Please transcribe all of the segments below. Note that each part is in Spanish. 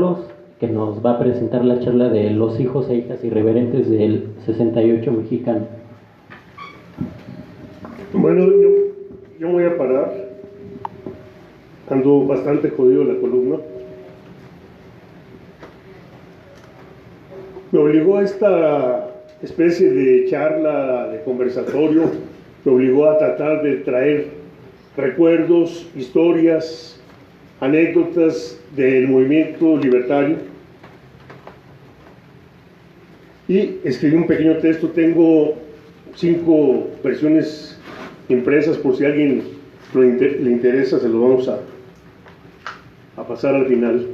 Carlos, que nos va a presentar la charla de los hijos e hijas irreverentes del 68 mexicano. Bueno, yo voy a parar. Ando bastante jodido la columna. Me obligó a esta especie de charla, de conversatorio, me obligó a tratar de traer recuerdos, historias, anécdotas del movimiento libertario. Y escribí un pequeño texto, tengo 5 versiones impresas, por si a alguien le interesa, se lo vamos a pasar al final.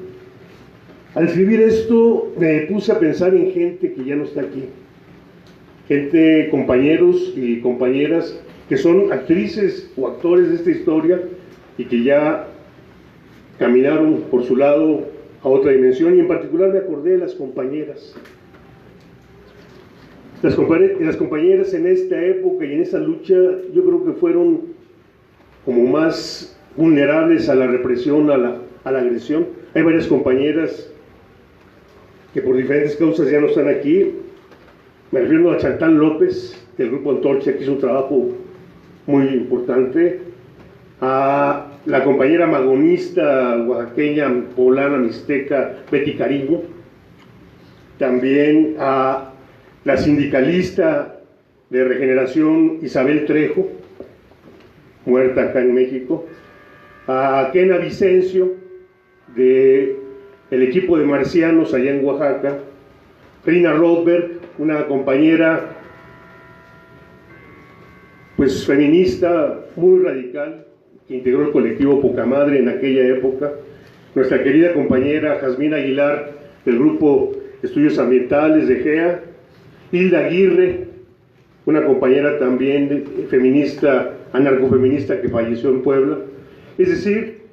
Al escribir esto me puse a pensar en gente que ya no está aquí, gente, compañeros y compañeras que son actrices o actores de esta historia y que ya caminaron por su lado a otra dimensión, y en particular me acordé de las compañeras. Las compañeras en esta época y en esta lucha, yo creo que fueron como más vulnerables a la represión, a la agresión. Hay varias compañeras que por diferentes causas ya no están aquí. Me refiero a Chantal López, del Grupo Antorcha, que hizo un trabajo muy importante, a la compañera magonista oaxaqueña, poblana, mixteca, Betty Cariño, también a la sindicalista de Regeneración Isabel Trejo, muerta acá en México, a Kena Vicencio, del equipo de marcianos allá en Oaxaca, Rina Rothberg, una compañera pues feminista muy radical, que integró el colectivo Poca Madre en aquella época, nuestra querida compañera Jazmín Aguilar, del Grupo Estudios Ambientales de GEA, Hilda Aguirre, una compañera también feminista, anarcofeminista, que falleció en Puebla. Es decir,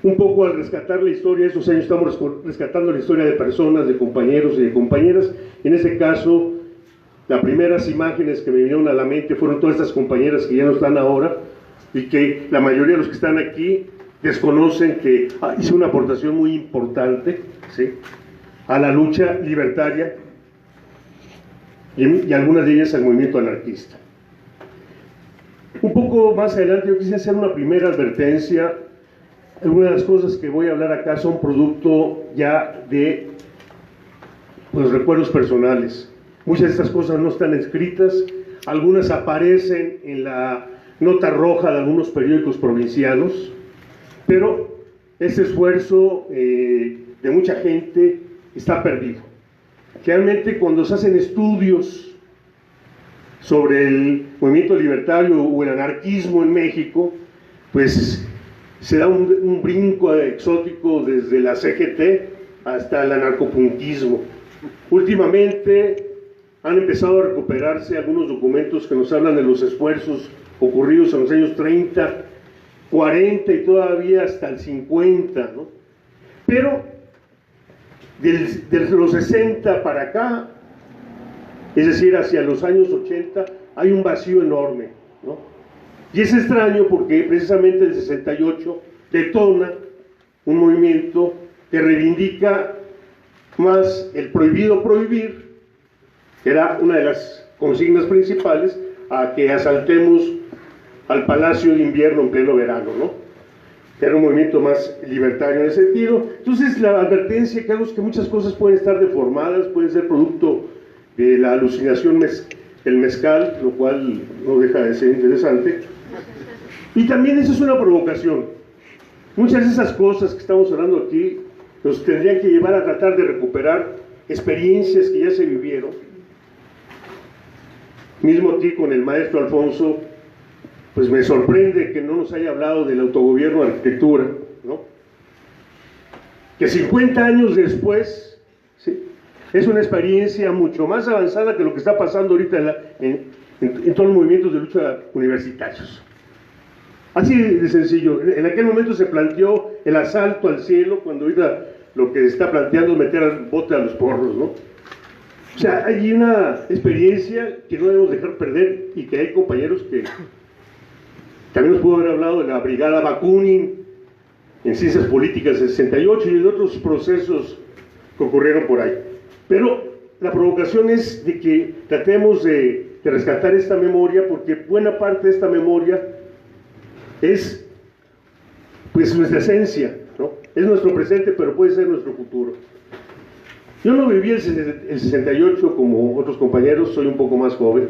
un poco al rescatar la historia de esos años, estamos rescatando la historia de personas, de compañeros y de compañeras. En este caso, las primeras imágenes que me vinieron a la mente fueron todas estas compañeras que ya no están ahora, y que la mayoría de los que están aquí desconocen que hizo una aportación muy importante, ¿sí?, a la lucha libertaria, y algunas de ellas al movimiento anarquista. Un poco más adelante yo quise hacer una primera advertencia. Algunas de las cosas que voy a hablar acá son producto ya de recuerdos personales. Muchas de estas cosas no están escritas, algunas aparecen en la nota roja de algunos periódicos provincianos, pero ese esfuerzo de mucha gente está perdido. Realmente cuando se hacen estudios sobre el movimiento libertario o el anarquismo en México, pues se da un brinco exótico desde la CGT hasta el anarcopuntismo. Últimamente han empezado a recuperarse algunos documentos que nos hablan de los esfuerzos ocurridos en los años 30, 40 y todavía hasta el 50, ¿no? Pero desde los 60 para acá, es decir, hacia los años 80, hay un vacío enorme, ¿no? Y es extraño porque precisamente el 68 detona un movimiento que reivindica más el prohibido prohibir, que era una de las consignas principales, a que asaltemos al Palacio de Invierno en pleno verano, ¿no? Era un movimiento más libertario en ese sentido. Entonces la advertencia que hago es que muchas cosas pueden estar deformadas, pueden ser producto de la alucinación del mezcal, lo cual no deja de ser interesante. Y también eso es una provocación. Muchas de esas cosas que estamos hablando aquí nos tendrían que llevar a tratar de recuperar experiencias que ya se vivieron. Mismo aquí con el maestro Alfonso, pues me sorprende que no nos haya hablado del autogobierno de arquitectura, ¿no? Que 50 años después, ¿sí?, es una experiencia mucho más avanzada que lo que está pasando ahorita en todos los movimientos de lucha universitarios. Así de sencillo. En aquel momento se planteó el asalto al cielo, cuando ahorita lo que se está planteando es meter al bote a los porros, ¿no? O sea, hay una experiencia que no debemos dejar perder, y que hay compañeros que también nos pudo haber hablado de la brigada Bakunin, en ciencias políticas del 68 y de otros procesos que ocurrieron por ahí. Pero la provocación es de que tratemos de rescatar esta memoria, porque buena parte de esta memoria es pues nuestra esencia, ¿no? Es nuestro presente, pero puede ser nuestro futuro. Yo no viví el 68 como otros compañeros, soy un poco más joven.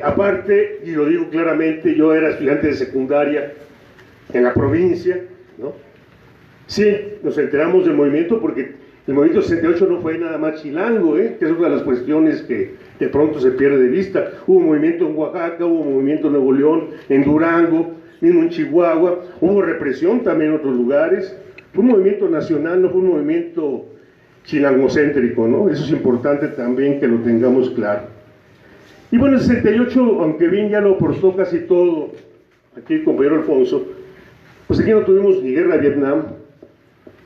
Aparte, y lo digo claramente, yo era estudiante de secundaria en la provincia, ¿no? Sí, nos enteramos del movimiento porque el movimiento 68 no fue nada más chilango, que es una de las cuestiones que de pronto se pierde de vista. Hubo movimiento en Oaxaca, hubo movimiento en Nuevo León, en Durango, mismo en Chihuahua, hubo represión también en otros lugares. Fue un movimiento nacional, no fue un movimiento chilangocéntrico, ¿no? Eso es importante también que lo tengamos claro. Y bueno, el 68, aunque bien ya lo aportó casi todo aquí el compañero Alfonso, pues aquí no tuvimos ni guerra de Vietnam,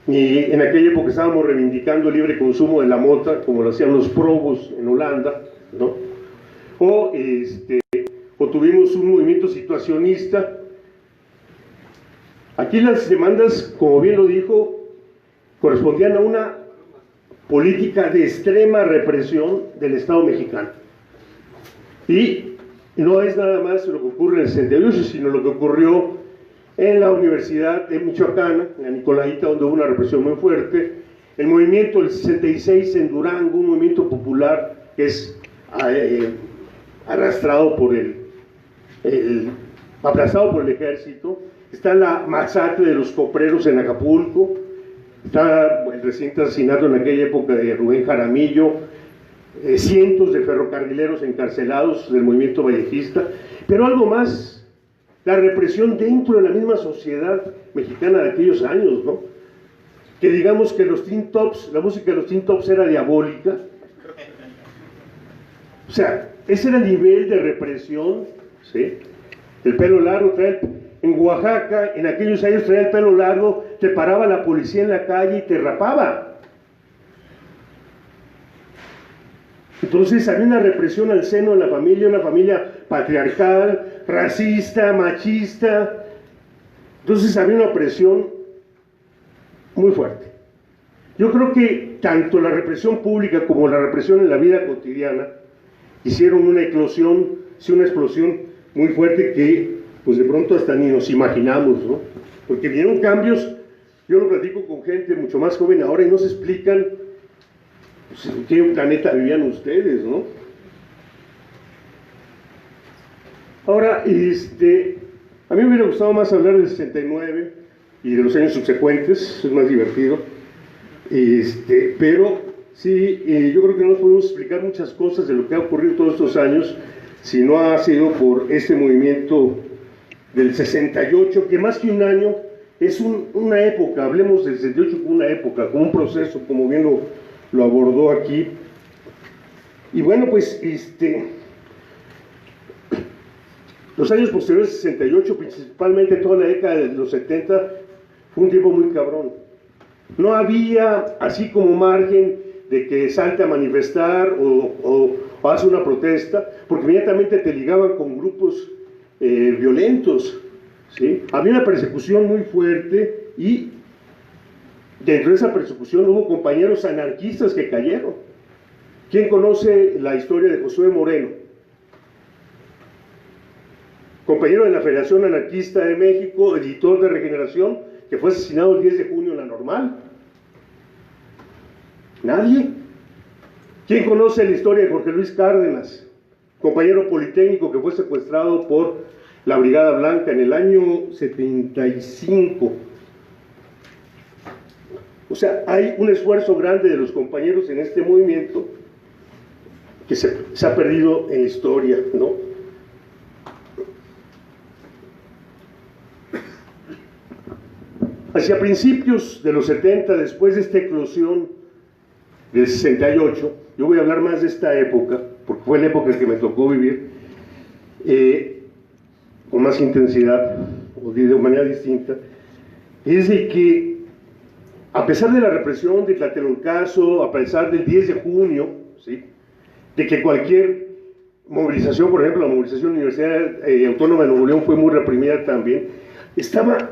ni en aquella época estábamos reivindicando el libre consumo de la mota, como lo hacían los probos en Holanda, ¿no? O tuvimos un movimiento situacionista. Aquí las demandas, como bien lo dijo, correspondían a una política de extrema represión del Estado mexicano. Y no es nada más lo que ocurre en el 68, sino lo que ocurrió en la Universidad de Michoacán, en la Nicolaita, donde hubo una represión muy fuerte, el movimiento del 66 en Durango, un movimiento popular que es arrastrado por aplastado por el ejército. Está la masacre de los copreros en Acapulco, está el reciente asesinato en aquella época de Rubén Jaramillo, cientos de ferrocarrileros encarcelados del movimiento vallejista, pero algo más, la represión dentro de la misma sociedad mexicana de aquellos años, ¿no? Que digamos que los Teen Tops, la música de los Teen Tops era diabólica. O sea, ese era el nivel de represión, ¿sí? El pelo largo, en Oaxaca, en aquellos años traía el pelo largo, te paraba la policía en la calle y te rapaba. Entonces había una represión al seno de la familia, una familia patriarcal, racista, machista. Entonces había una opresión muy fuerte. Yo creo que tanto la represión pública como la represión en la vida cotidiana hicieron una eclosión, sí, una explosión muy fuerte que pues de pronto hasta ni nos imaginamos, ¿no? Porque vinieron cambios, yo lo platico con gente mucho más joven ahora y no se explican pues, en qué planeta vivían ustedes, ¿no? Ahora, a mí me hubiera gustado más hablar del 69 y de los años subsecuentes, es más divertido, pero sí, yo creo que no nos podemos explicar muchas cosas de lo que ha ocurrido todos estos años si no ha sido por este movimiento del 68, que más que un año es una época. Hablemos del 68 como una época, como un proceso, como bien lo abordó aquí. Y bueno, pues los años posteriores al 68, principalmente toda la década de los 70, fue un tiempo muy cabrón. No había así como margen de que salte a manifestar o hace una protesta, porque inmediatamente te ligaban con grupos violentos, ¿sí? Había una persecución muy fuerte y dentro de esa persecución hubo compañeros anarquistas que cayeron. ¿Quién conoce la historia de Josué Moreno? Compañero de la Federación Anarquista de México, editor de Regeneración, que fue asesinado el 10 de junio en la Normal. ¿Nadie? ¿Quién conoce la historia de Jorge Luis Cárdenas, compañero politécnico que fue secuestrado por la Brigada Blanca en el año 75? O sea, hay un esfuerzo grande de los compañeros en este movimiento que se ha perdido en la historia, ¿no? Hacia principios de los 70, después de esta eclosión del 68, yo voy a hablar más de esta época, porque fue la época que me tocó vivir con más intensidad, o de manera distinta, es de que a pesar de la represión de Tlatelolcazo, a pesar del 10 de junio, ¿sí?, de que cualquier movilización, por ejemplo la movilización de la Universidad Autónoma de Nuevo León fue muy reprimida también, estaba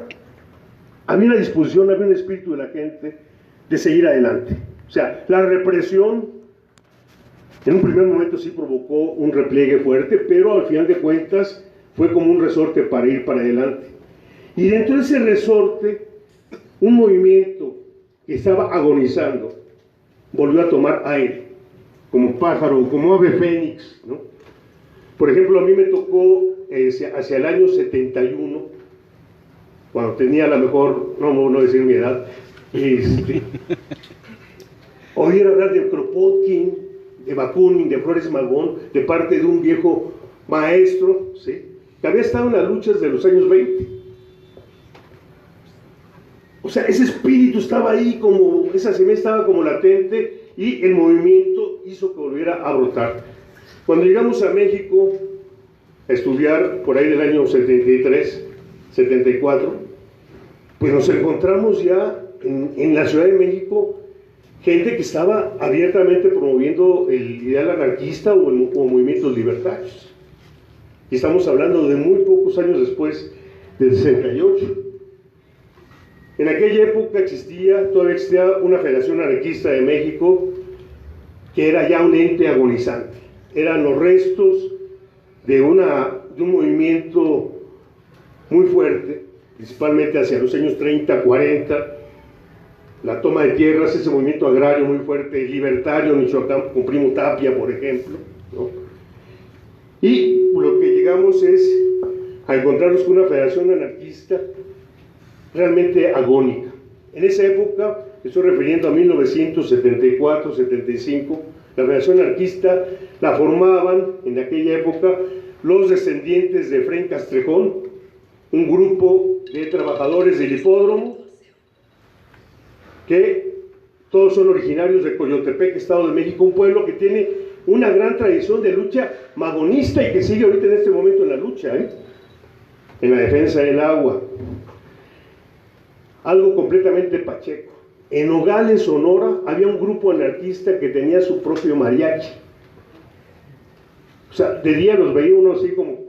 había una disposición, había un espíritu de la gente de seguir adelante. O sea, la represión en un primer momento sí provocó un repliegue fuerte, pero al final de cuentas fue como un resorte para ir para adelante. Y dentro de ese resorte, un movimiento que estaba agonizando volvió a tomar aire, como pájaro, como ave fénix, ¿no? Por ejemplo, a mí me tocó hacia el año 71, cuando tenía a lo mejor, no decir mi edad, oír hablar de Kropotkin, de Bakunin, de Flores Magón, de parte de un viejo maestro, ¿sí?, que había estado en las luchas de los años 20. O sea, ese espíritu estaba ahí, como esa semilla estaba como latente, y el movimiento hizo que volviera a brotar. Cuando llegamos a México a estudiar por ahí del año 73, 74, pues nos encontramos ya en la Ciudad de México gente que estaba abiertamente promoviendo el ideal anarquista o movimientos libertarios. Y estamos hablando de muy pocos años después del 68. En aquella época todavía existía una Federación Anarquista de México que era ya un ente agonizante. Eran los restos de un movimiento muy fuerte, principalmente hacia los años 30, 40, la toma de tierras, ese movimiento agrario muy fuerte, libertario en Michoacán, con Primo Tapia, por ejemplo, ¿no? Y lo que llegamos es a encontrarnos con una federación anarquista realmente agónica. En esa época, estoy refiriendo a 1974, 75, la federación anarquista la formaban en aquella época los descendientes de Efraín Castrejón, un grupo de trabajadores del hipódromo, que todos son originarios de Coyotepec, Estado de México, un pueblo que tiene una gran tradición de lucha magonista y que sigue ahorita en este momento en la lucha, en la defensa del agua. Algo completamente pacheco. En Nogales, Sonora, había un grupo anarquista que tenía su propio mariachi. O sea, de día los veía uno así como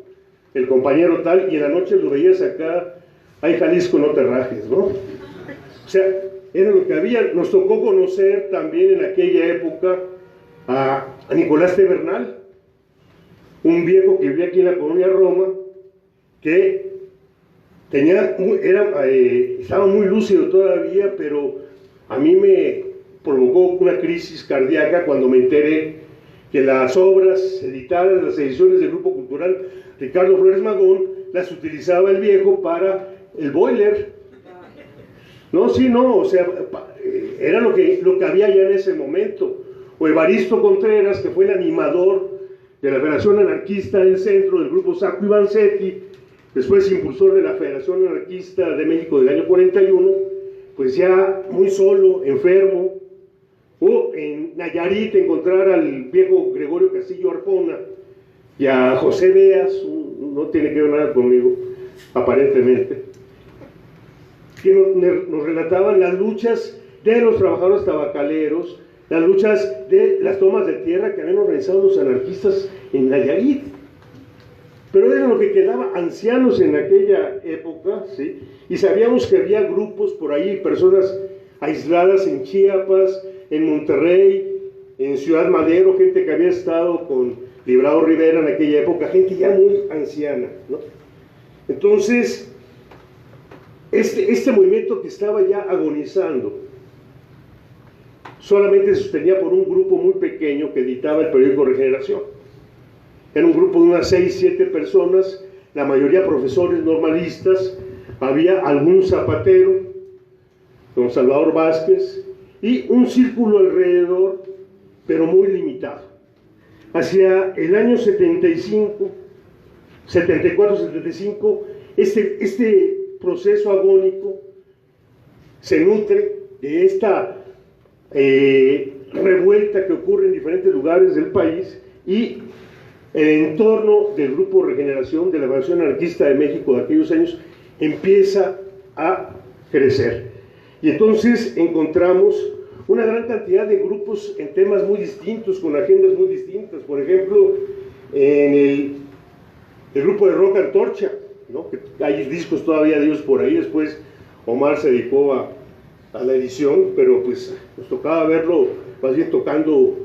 el compañero tal, y en la noche lo veías acá, ay Jalisco, no te rajes, ¿no? O sea, era lo que había. Nos tocó conocer también en aquella época a Nicolás T. Bernal, un viejo que vivía aquí en la colonia Roma, que estaba muy lúcido todavía, pero a mí me provocó una crisis cardíaca cuando me enteré que las obras editadas, las ediciones del Grupo Cultural Ricardo Flores Magón, las utilizaba el viejo para el boiler. No, sí, no, o sea, era lo que había ya en ese momento. O Evaristo Contreras, que fue el animador de la Federación Anarquista del Centro, del Grupo Sacco y Vanzetti, después impulsor de la Federación Anarquista de México del año 41, pues ya muy solo, enfermo. O en Nayarit encontrar al viejo Gregorio Castillo Arjona y a José Beas, no tiene que ver nada conmigo, aparentemente, que nos relataban las luchas de los trabajadores tabacaleros, las luchas de las tomas de tierra que habían organizado los anarquistas en Nayarit. Pero era lo que quedaba, ancianos en aquella época, ¿sí? Y sabíamos que había grupos por ahí, personas aisladas en Chiapas, en Monterrey, en Ciudad Madero, gente que había estado con Librado Rivera en aquella época, gente ya muy anciana, ¿no? Entonces, este movimiento que estaba ya agonizando, solamente se sostenía por un grupo muy pequeño que editaba el periódico Regeneración. Era un grupo de unas 6, 7 personas, la mayoría profesores normalistas, había algún zapatero, don Salvador Vázquez, y un círculo alrededor, pero muy limitado. Hacia el año 75, 74, 75, este proceso agónico se nutre de esta revuelta que ocurre en diferentes lugares del país, y el entorno del Grupo Regeneración de la Federación Anarquista de México de aquellos años empieza a crecer. Y entonces encontramos una gran cantidad de grupos en temas muy distintos, con agendas muy distintas. Por ejemplo, en el grupo de Rock Antorcha, ¿no? Que hay discos todavía de ellos por ahí, después Omar se dedicó a la edición, pero pues nos tocaba verlo más bien tocando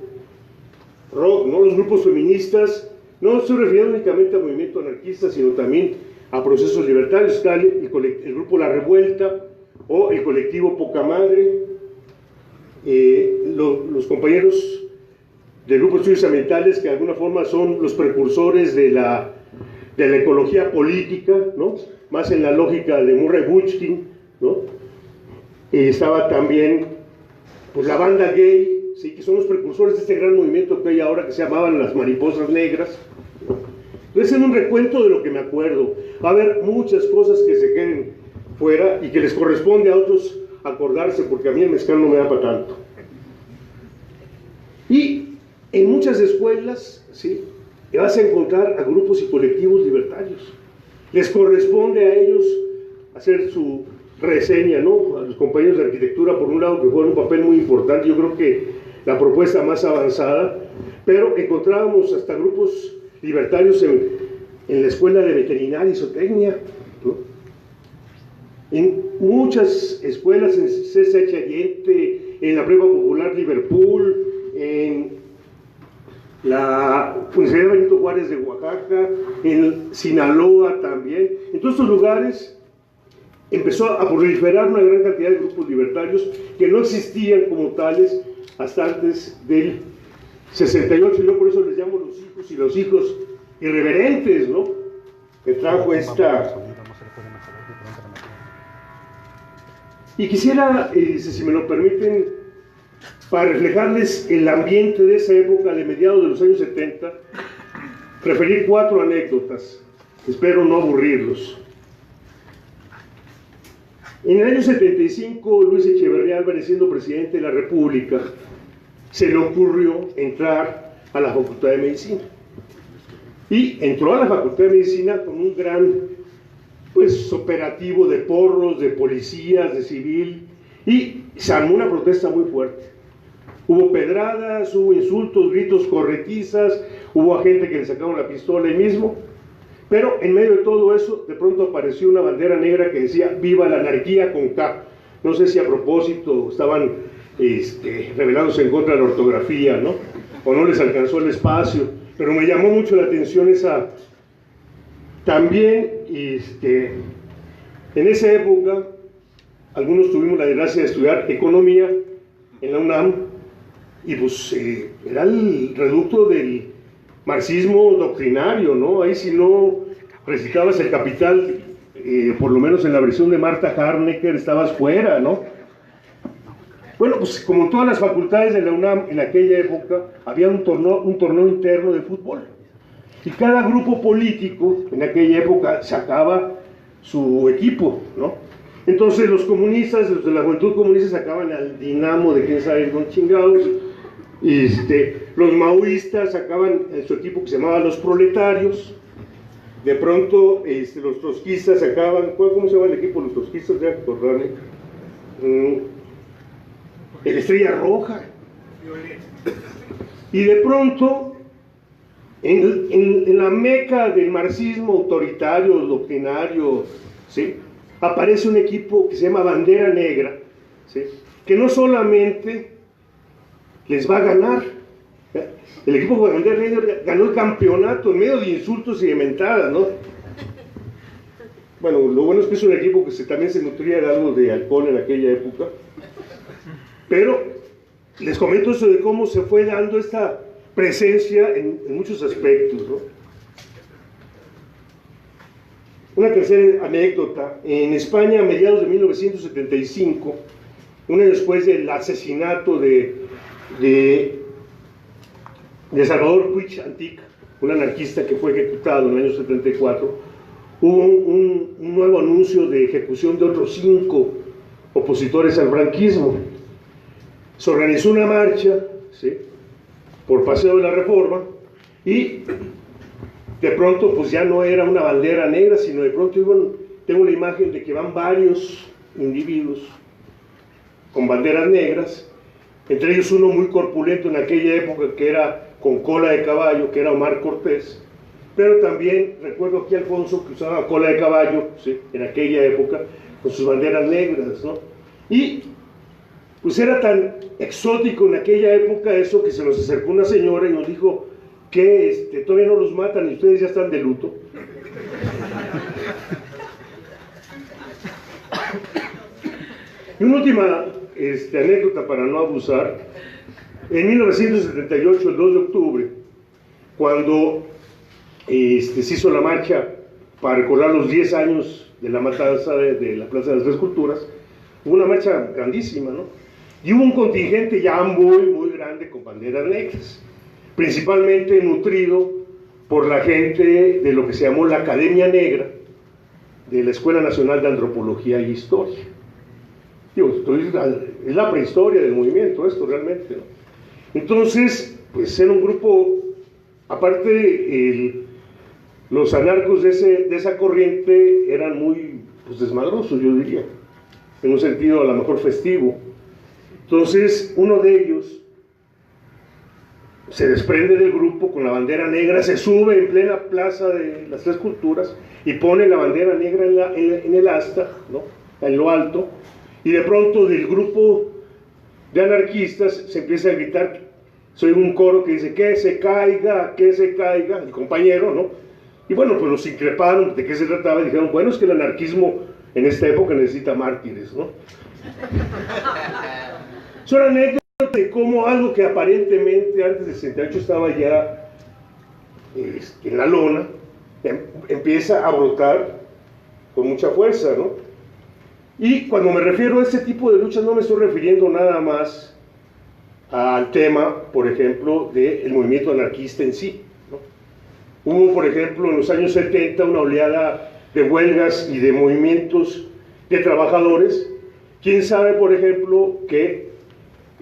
rock, ¿no? Los grupos feministas, no estoy refiriendo únicamente al movimiento anarquista, sino también a procesos libertarios, el grupo La Revuelta o el colectivo Poca Madre, los compañeros del grupo de estudios ambientales, que de alguna forma son los precursores de la ecología política, ¿no? Más en la lógica de Murray Bookchin, ¿no? Estaba también pues, la banda gay, ¿sí? Que son los precursores de este gran movimiento que hay ahora, que se llamaban las Mariposas Negras, ¿no? Entonces, en un recuento de lo que me acuerdo, va a haber muchas cosas que se queden fuera y que les corresponde a otros acordarse, porque a mí el mezcal no me da para tanto. Y en muchas escuelas, ¿sí?, vas a encontrar a grupos y colectivos libertarios. Les corresponde a ellos hacer su reseña, ¿no? A los compañeros de arquitectura, por un lado, que juegan un papel muy importante, yo creo que la propuesta más avanzada, pero encontrábamos hasta grupos libertarios en la escuela de veterinaria y zootecnia, ¿no? En muchas escuelas, en CSH Allende, en la Prueba Popular Liverpool, en la Universidad Benito Juárez de Oaxaca, en Sinaloa también. En todos estos lugares empezó a proliferar una gran cantidad de grupos libertarios que no existían como tales hasta antes del 68. Yo por eso les llamo los hijos y los hijos irreverentes, ¿no? Que trajo esta... Y quisiera, si me lo permiten, para reflejarles el ambiente de esa época de mediados de los años 70, referir 4 anécdotas. Espero no aburrirlos. En el año 75, Luis Echeverría Álvarez, siendo presidente de la República, se le ocurrió entrar a la Facultad de Medicina. Y entró a la Facultad de Medicina con un gran, pues, operativo de porros, de policías, de civil, y se armó una protesta muy fuerte. Hubo pedradas, hubo insultos, gritos, corretizas, hubo gente que le sacaron la pistola ahí mismo, pero en medio de todo eso, de pronto apareció una bandera negra que decía "Viva la anarquía" con K. No sé si a propósito estaban rebelándose en contra de la ortografía, ¿no? O no les alcanzó el espacio, pero me llamó mucho la atención esa... También, en esa época, algunos tuvimos la desgracia de estudiar economía en la UNAM, y pues era el reducto del marxismo doctrinario, ¿no? Ahí si no recitabas el Capital, por lo menos en la versión de Marta Harnecker, estabas fuera, ¿no? Bueno, pues como en todas las facultades de la UNAM en aquella época, había un torneo interno de fútbol. Y cada grupo político en aquella época sacaba su equipo, ¿no? Entonces los comunistas, los de la Juventud Comunista, sacaban al Dinamo de quién sabe con chingados. Los maoístas sacaban su equipo que se llamaba Los Proletarios. De pronto los trotskistas sacaban, ¿cómo se llama el equipo de los trotskistas? Ya acordarme. El Estrella Roja. Y de pronto, en la meca del marxismo autoritario, doctrinario, ¿sí?, aparece un equipo que se llama Bandera Negra, ¿sí?, que no solamente les va a ganar. El equipo de Bandera Negra ganó el campeonato en medio de insultos y de mentadas, ¿no? Bueno, lo bueno es que es un equipo que también se nutría de algo de alcohol en aquella época. Pero les comento eso de cómo se fue dando esta presencia en muchos aspectos, ¿no? Una tercera anécdota. En España, a mediados de 1975, un año después del asesinato de Salvador Puig Antich, un anarquista que fue ejecutado en el año 74, hubo un nuevo anuncio de ejecución de otros 5 opositores al franquismo. Se organizó una marcha, ¿sí?, por Paseo de la Reforma, y de pronto pues ya no era una bandera negra, sino de pronto tengo una imagen de que van varios individuos con banderas negras, entre ellos uno muy corpulento en aquella época que era con cola de caballo, que era Omar Cortés, pero también recuerdo aquí a Alfonso, que usaba cola de caballo, ¿sí?, en aquella época, con sus banderas negras, ¿no? Y pues era tan exótico en aquella época eso, que se nos acercó una señora y nos dijo que todavía no los matan y ustedes ya están de luto. Y una última anécdota para no abusar. En 1978, el 2 de octubre, cuando se hizo la marcha para recordar los 10 años de la matanza de la Plaza de las Tres Culturas, hubo una marcha grandísima, ¿no? Y hubo un contingente ya muy grande con banderas negras, principalmente nutrido por la gente de lo que se llamó la Academia Negra de la Escuela Nacional de Antropología y Historia. Digo, es la prehistoria del movimiento esto realmente, ¿no? Entonces, pues era un grupo, aparte los anarcos de esa corriente eran muy desmadrosos, yo diría, en un sentido a lo mejor festivo. Entonces, uno de ellos se desprende del grupo con la bandera negra, se sube en plena plaza de las Tres Culturas y pone la bandera negra en el asta, ¿no? En lo alto, y de pronto del grupo de anarquistas se empieza a gritar, soy un coro que dice que se caiga, el compañero, ¿no? Y bueno, pues los increparon de qué se trataba y dijeron, bueno, es que el anarquismo en esta época necesita mártires, ¿no? Son anécdotas de cómo algo que aparentemente antes del 68 estaba ya en la lona, empieza a brotar con mucha fuerza, ¿no? Y cuando me refiero a ese tipo de luchas no me estoy refiriendo nada más al tema, por ejemplo, del movimiento anarquista en sí, ¿no? Hubo, por ejemplo, en los años 70 una oleada de huelgas y de movimientos de trabajadores. ¿Quién sabe, por ejemplo, que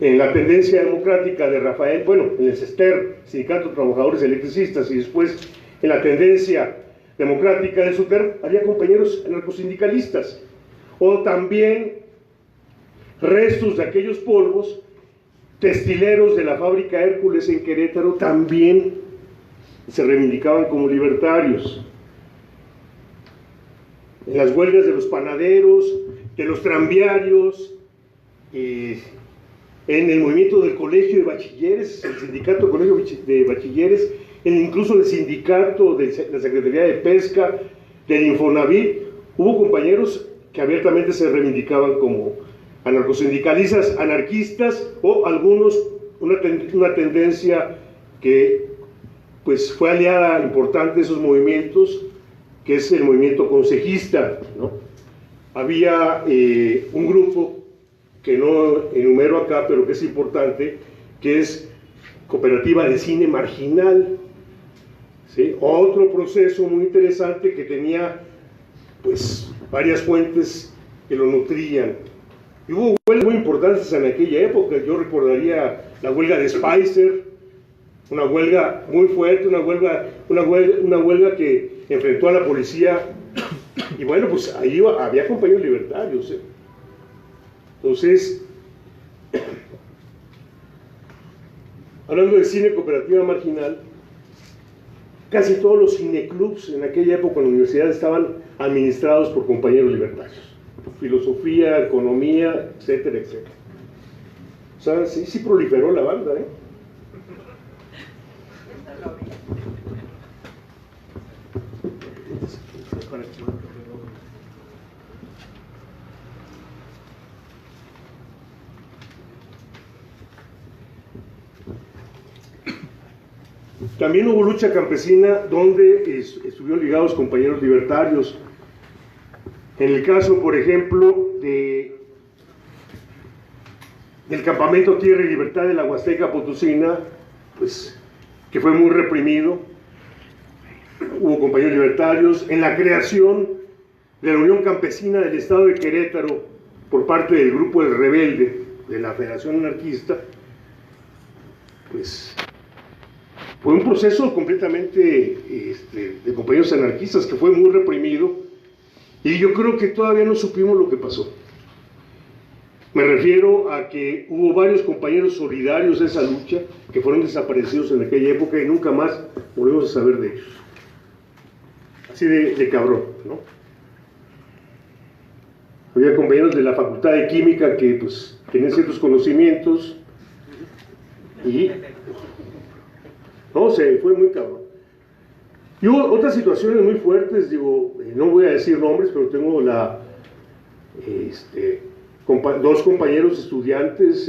en la tendencia democrática de Rafael, bueno, en el SESTER, Sindicato de Trabajadores Electricistas, y después en la tendencia democrática de SUTER, había compañeros anarcosindicalistas, o también restos de aquellos polvos textileros de la fábrica Hércules en Querétaro también se reivindicaban como libertarios. En las huelgas de los panaderos, de los tranviarios, en el movimiento del colegio de bachilleres, el sindicato del colegio de bachilleres, incluso el sindicato de la Secretaría de Pesca, del Infonavit, hubo compañeros que abiertamente se reivindicaban como anarcosindicalistas, anarquistas, o algunos una tendencia que pues fue aliada importante de esos movimientos, que es el movimiento consejista, ¿no? Había un grupo que no enumero acá, pero que es importante, que es Cooperativa de Cine Marginal, ¿sí? Otro proceso muy interesante que tenía pues varias fuentes que lo nutrían. Y hubo huelgas muy importantes en aquella época. Yo recordaría la huelga de Spicer, una huelga muy fuerte, una huelga que enfrentó a la policía, y bueno, pues ahí había compañeros libertarios, ¿eh? Entonces, hablando de cine cooperativa marginal, casi todos los cineclubs en aquella época en la universidad estaban administrados por compañeros libertarios. Filosofía, economía, etcétera, etcétera. O sea, sí proliferó la banda, ¿eh? También hubo lucha campesina donde estuvieron ligados compañeros libertarios. En el caso, por ejemplo, del campamento Tierra y Libertad de la Huasteca Potosina, pues, que fue muy reprimido, hubo compañeros libertarios. En la creación de la Unión Campesina del Estado de Querétaro por parte del Grupo del Rebelde de la Federación Anarquista, pues fue un proceso completamente de compañeros anarquistas que fue muy reprimido, y yo creo que todavía no supimos lo que pasó. Me refiero a que hubo varios compañeros solidarios de esa lucha que fueron desaparecidos en aquella época y nunca más volvemos a saber de ellos. Así de cabrón, ¿no? había compañeros de la Facultad de Química que pues tenían ciertos conocimientos y no sé, fue muy cabrón. Y hubo otras situaciones muy fuertes, digo, no voy a decir nombres, pero tengo dos compañeros estudiantes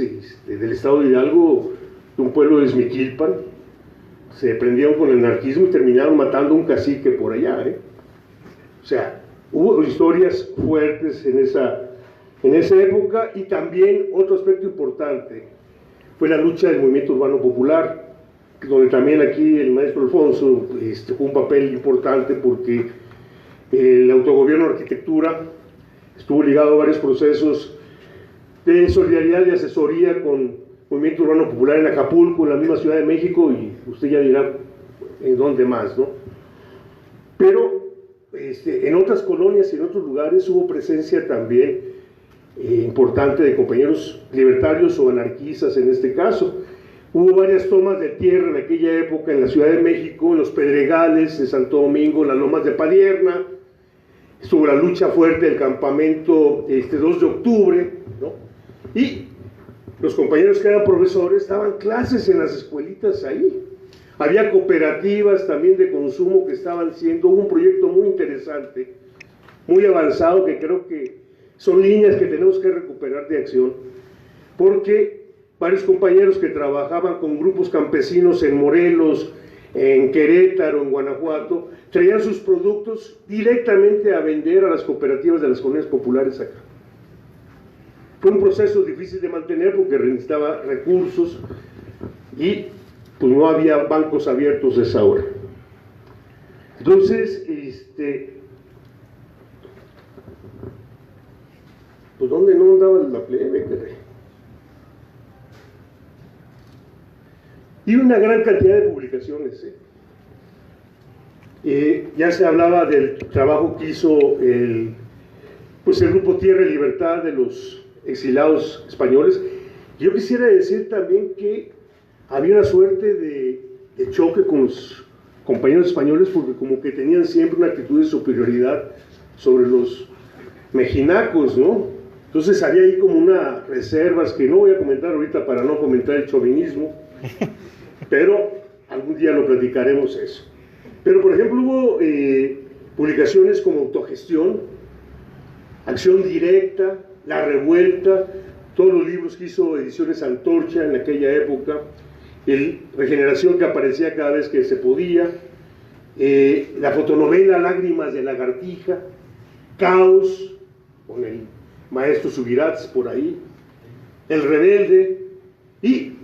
del estado de Hidalgo, de un pueblo de Izmiquilpan, se prendieron con el anarquismo y terminaron matando a un cacique por allá, ¿eh? O sea, hubo historias fuertes en esa época. Y también otro aspecto importante fue la lucha del movimiento urbano popular, donde también aquí el maestro Alfonso jugó un papel importante, porque el autogobierno de arquitectura estuvo ligado a varios procesos de solidaridad y asesoría con movimiento urbano popular en Acapulco, en la misma Ciudad de México, y usted ya dirá en dónde más, ¿no? Pero en otras colonias y en otros lugares hubo presencia también importante de compañeros libertarios o anarquistas en este caso. Hubo varias tomas de tierra en aquella época en la Ciudad de México, en los Pedregales, en Santo Domingo, en las Lomas de Padierna. Estuvo la lucha fuerte del campamento 2 de octubre, ¿no? Y los compañeros que eran profesores daban clases en las escuelitas ahí. Había cooperativas también de consumo que estaban siendo un proyecto muy interesante, muy avanzado, que creo que son líneas que tenemos que recuperar de acción, porque varios compañeros que trabajaban con grupos campesinos en Morelos, en Querétaro, en Guanajuato, traían sus productos directamente a vender a las cooperativas de las colonias populares acá. Fue un proceso difícil de mantener porque necesitaba recursos y pues no había bancos abiertos a esa hora. Entonces, pues ¿dónde no andaba la plebe? Y una gran cantidad de publicaciones. Ya se hablaba del trabajo que hizo el grupo Tierra y Libertad de los exilados españoles. Yo quisiera decir también que había una suerte de choque con los compañeros españoles, porque como que tenían siempre una actitud de superioridad sobre los mejinacos, ¿no? Entonces había ahí como unas reservas que no voy a comentar ahorita para no comentar el chauvinismo, pero algún día lo platicaremos eso. Pero por ejemplo hubo publicaciones como Autogestión, Acción Directa, La Revuelta, todos los libros que hizo Ediciones Antorcha en aquella época, Regeneración, que aparecía cada vez que se podía, la fotonovela Lágrimas de Lagartija, Caos, con el maestro Subirats por ahí, El Rebelde, y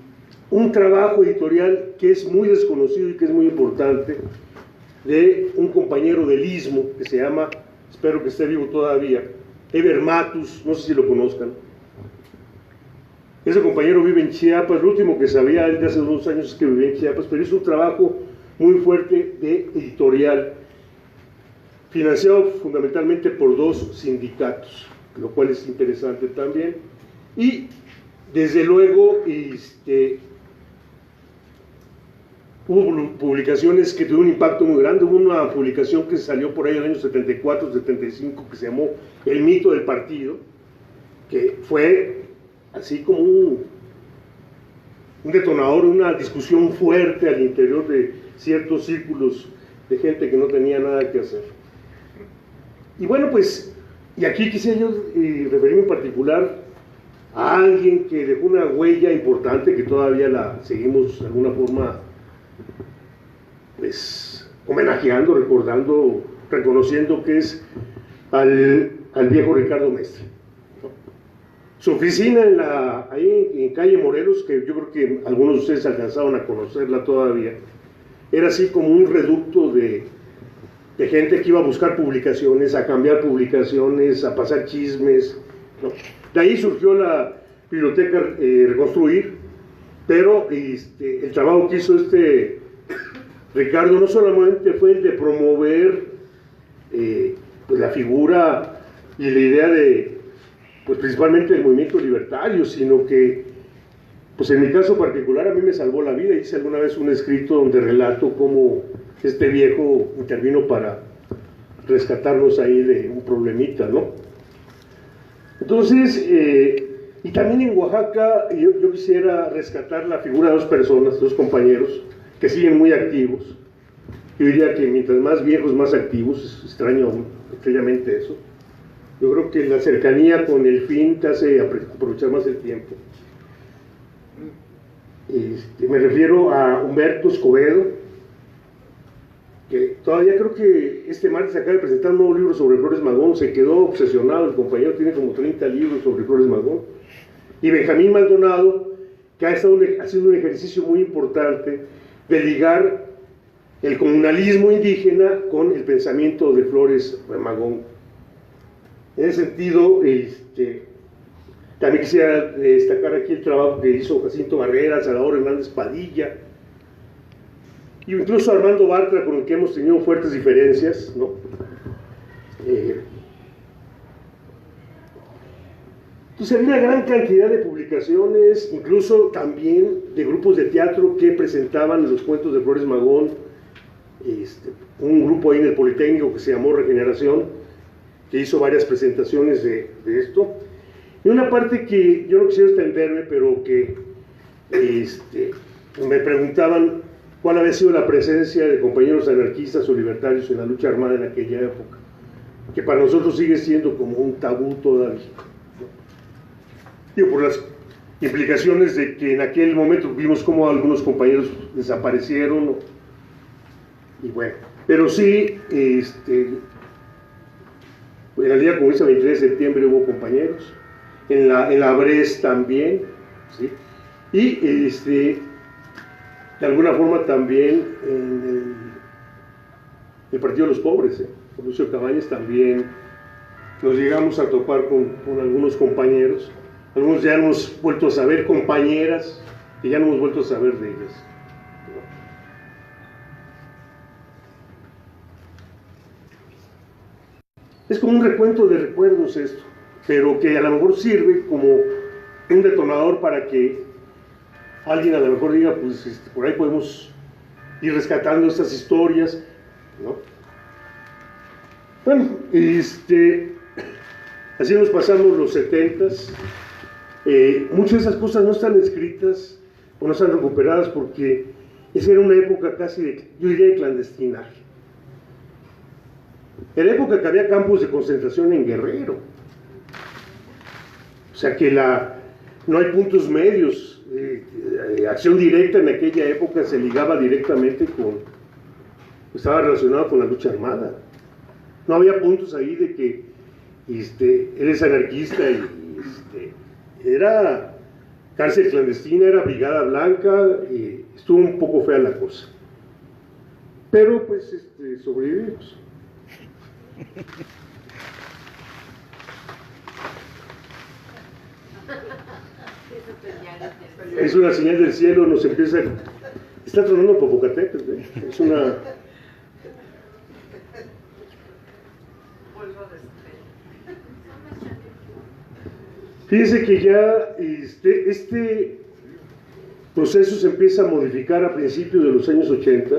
un trabajo editorial que es muy desconocido y que es muy importante, de un compañero del Istmo que se llama, espero que esté vivo todavía, Eber Matus, no sé si lo conozcan. Ese compañero vive en Chiapas. Lo último que sabía él de hace 2 años es que vivía en Chiapas, pero hizo un trabajo muy fuerte de editorial, financiado fundamentalmente por 2 sindicatos, lo cual es interesante también. Y desde luego hubo publicaciones que tuvieron un impacto muy grande. Hubo una publicación que salió por ahí en el año 74, 75, que se llamó El mito del partido, que fue así como un detonador, una discusión fuerte al interior de ciertos círculos de gente que no tenía nada que hacer. Y bueno, pues, y aquí quise yo referirme en particular a alguien que dejó una huella importante, que todavía la seguimos de alguna forma pues homenajeando, recordando, reconociendo, que es al viejo Ricardo Mestre. Su oficina ahí en calle Morelos, que yo creo que algunos de ustedes alcanzaron a conocerla todavía, era así como un reducto de gente que iba a buscar publicaciones, a cambiar publicaciones, a pasar chismes, ¿no? De ahí surgió la biblioteca Reconstruir, pero el trabajo que hizo Ricardo no solamente fue el de promover pues la figura y la idea de pues principalmente el movimiento libertario, sino que, pues en mi caso particular, a mí me salvó la vida. Hice alguna vez un escrito donde relato cómo este viejo intervino para rescatarnos ahí de un problemita, ¿no? Entonces, y también en Oaxaca, yo quisiera rescatar la figura de dos personas, dos compañeros, que siguen muy activos. Yo diría que mientras más viejos, más activos, extraño estrellamente eso. Yo creo que la cercanía con el fin te hace aprovechar más el tiempo. Me refiero a Humberto Escobedo, que todavía creo que este martes acaba de presentar un nuevo libro sobre Flores Magón. Se quedó obsesionado el compañero, tiene como 30 libros sobre Flores Magón. Y Benjamín Maldonado, que ha estado haciendo un ejercicio muy importante de ligar el comunalismo indígena con el pensamiento de Flores Magón. En ese sentido, también quisiera destacar aquí el trabajo que hizo Jacinto Barrera, Salvador Hernández Padilla, y incluso Armando Bartra, con el que hemos tenido fuertes diferencias, ¿no? Entonces había una gran cantidad de publicaciones, incluso también de grupos de teatro que presentaban los cuentos de Flores Magón. Un grupo ahí en el Politécnico que se llamó Regeneración, que hizo varias presentaciones de esto. Y una parte que yo no quisiera extenderme, pero que me preguntaban cuál había sido la presencia de compañeros anarquistas o libertarios en la lucha armada en aquella época, que para nosotros sigue siendo como un tabú todavía, ¿no? Digo, por las implicaciones de que en aquel momento vimos cómo algunos compañeros desaparecieron, ¿no? Y bueno, pero sí, en el día como ese 23 de septiembre hubo compañeros, en la BRES también, ¿sí? Y de alguna forma también en el Partido de los Pobres, por Lucio Cabañas también nos llegamos a topar con algunos compañeros, algunos ya hemos vuelto a saber, compañeras que ya no hemos vuelto a saber de ellas. Es como un recuento de recuerdos esto, pero que a lo mejor sirve como un detonador para que alguien a lo mejor diga, pues por ahí podemos ir rescatando estas historias, ¿no? Bueno, así nos pasamos los 70s. Muchas de esas cosas no están escritas o no están recuperadas porque esa era una época casi, yo diría, de clandestinaje. Era época que había campos de concentración en Guerrero. O sea que no hay puntos medios. Acción Directa en aquella época se ligaba directamente estaba relacionado con la lucha armada. No había puntos ahí de que eres anarquista y era cárcel clandestina, era brigada blanca, y estuvo un poco fea la cosa. Pero pues sobrevivimos. Es una señal del cielo, nos empieza. Está tronando Popocatépetl, ¿eh? Es una. Fíjense que ya este proceso se empieza a modificar a principios de los años 80,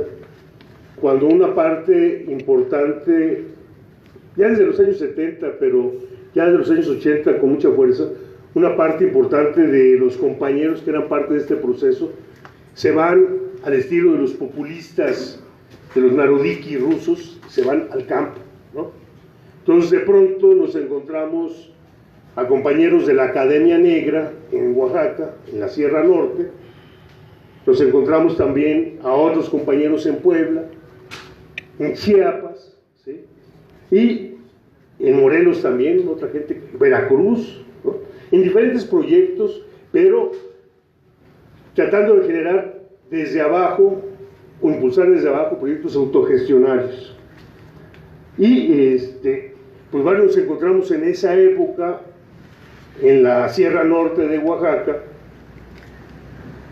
cuando una parte importante, ya desde los años 70, pero ya desde los años 80 con mucha fuerza, una parte importante de los compañeros que eran parte de este proceso se van al estilo de los populistas, de los narodiki rusos, se van al campo, ¿no? Entonces de pronto nos encontramos a compañeros de la Academia Negra en Oaxaca, en la Sierra Norte, nos encontramos también a otros compañeros en Puebla, en Chiapas, ¿sí? Y en Morelos también, otra gente, Veracruz, ¿no? En diferentes proyectos, pero tratando de generar desde abajo o impulsar desde abajo proyectos autogestionarios. Y pues varios nos encontramos en esa época en la Sierra Norte de Oaxaca.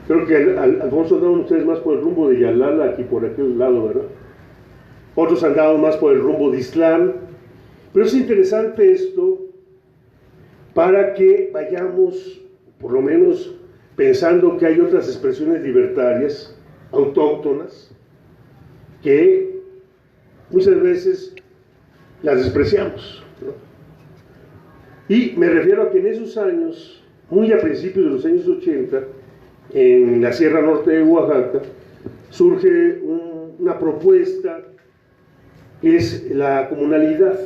Creo que Alfonso andaban ustedes más por el rumbo de Yalala, aquí por aquel lado, ¿verdad? Otros andaban más por el rumbo de Islán. Pero es interesante esto para que vayamos, por lo menos, pensando que hay otras expresiones libertarias, autóctonas, que muchas veces las despreciamos, ¿no? Y me refiero a que en esos años, muy a principios de los años 80, en la Sierra Norte de Oaxaca, surge una propuesta que es la comunalidad,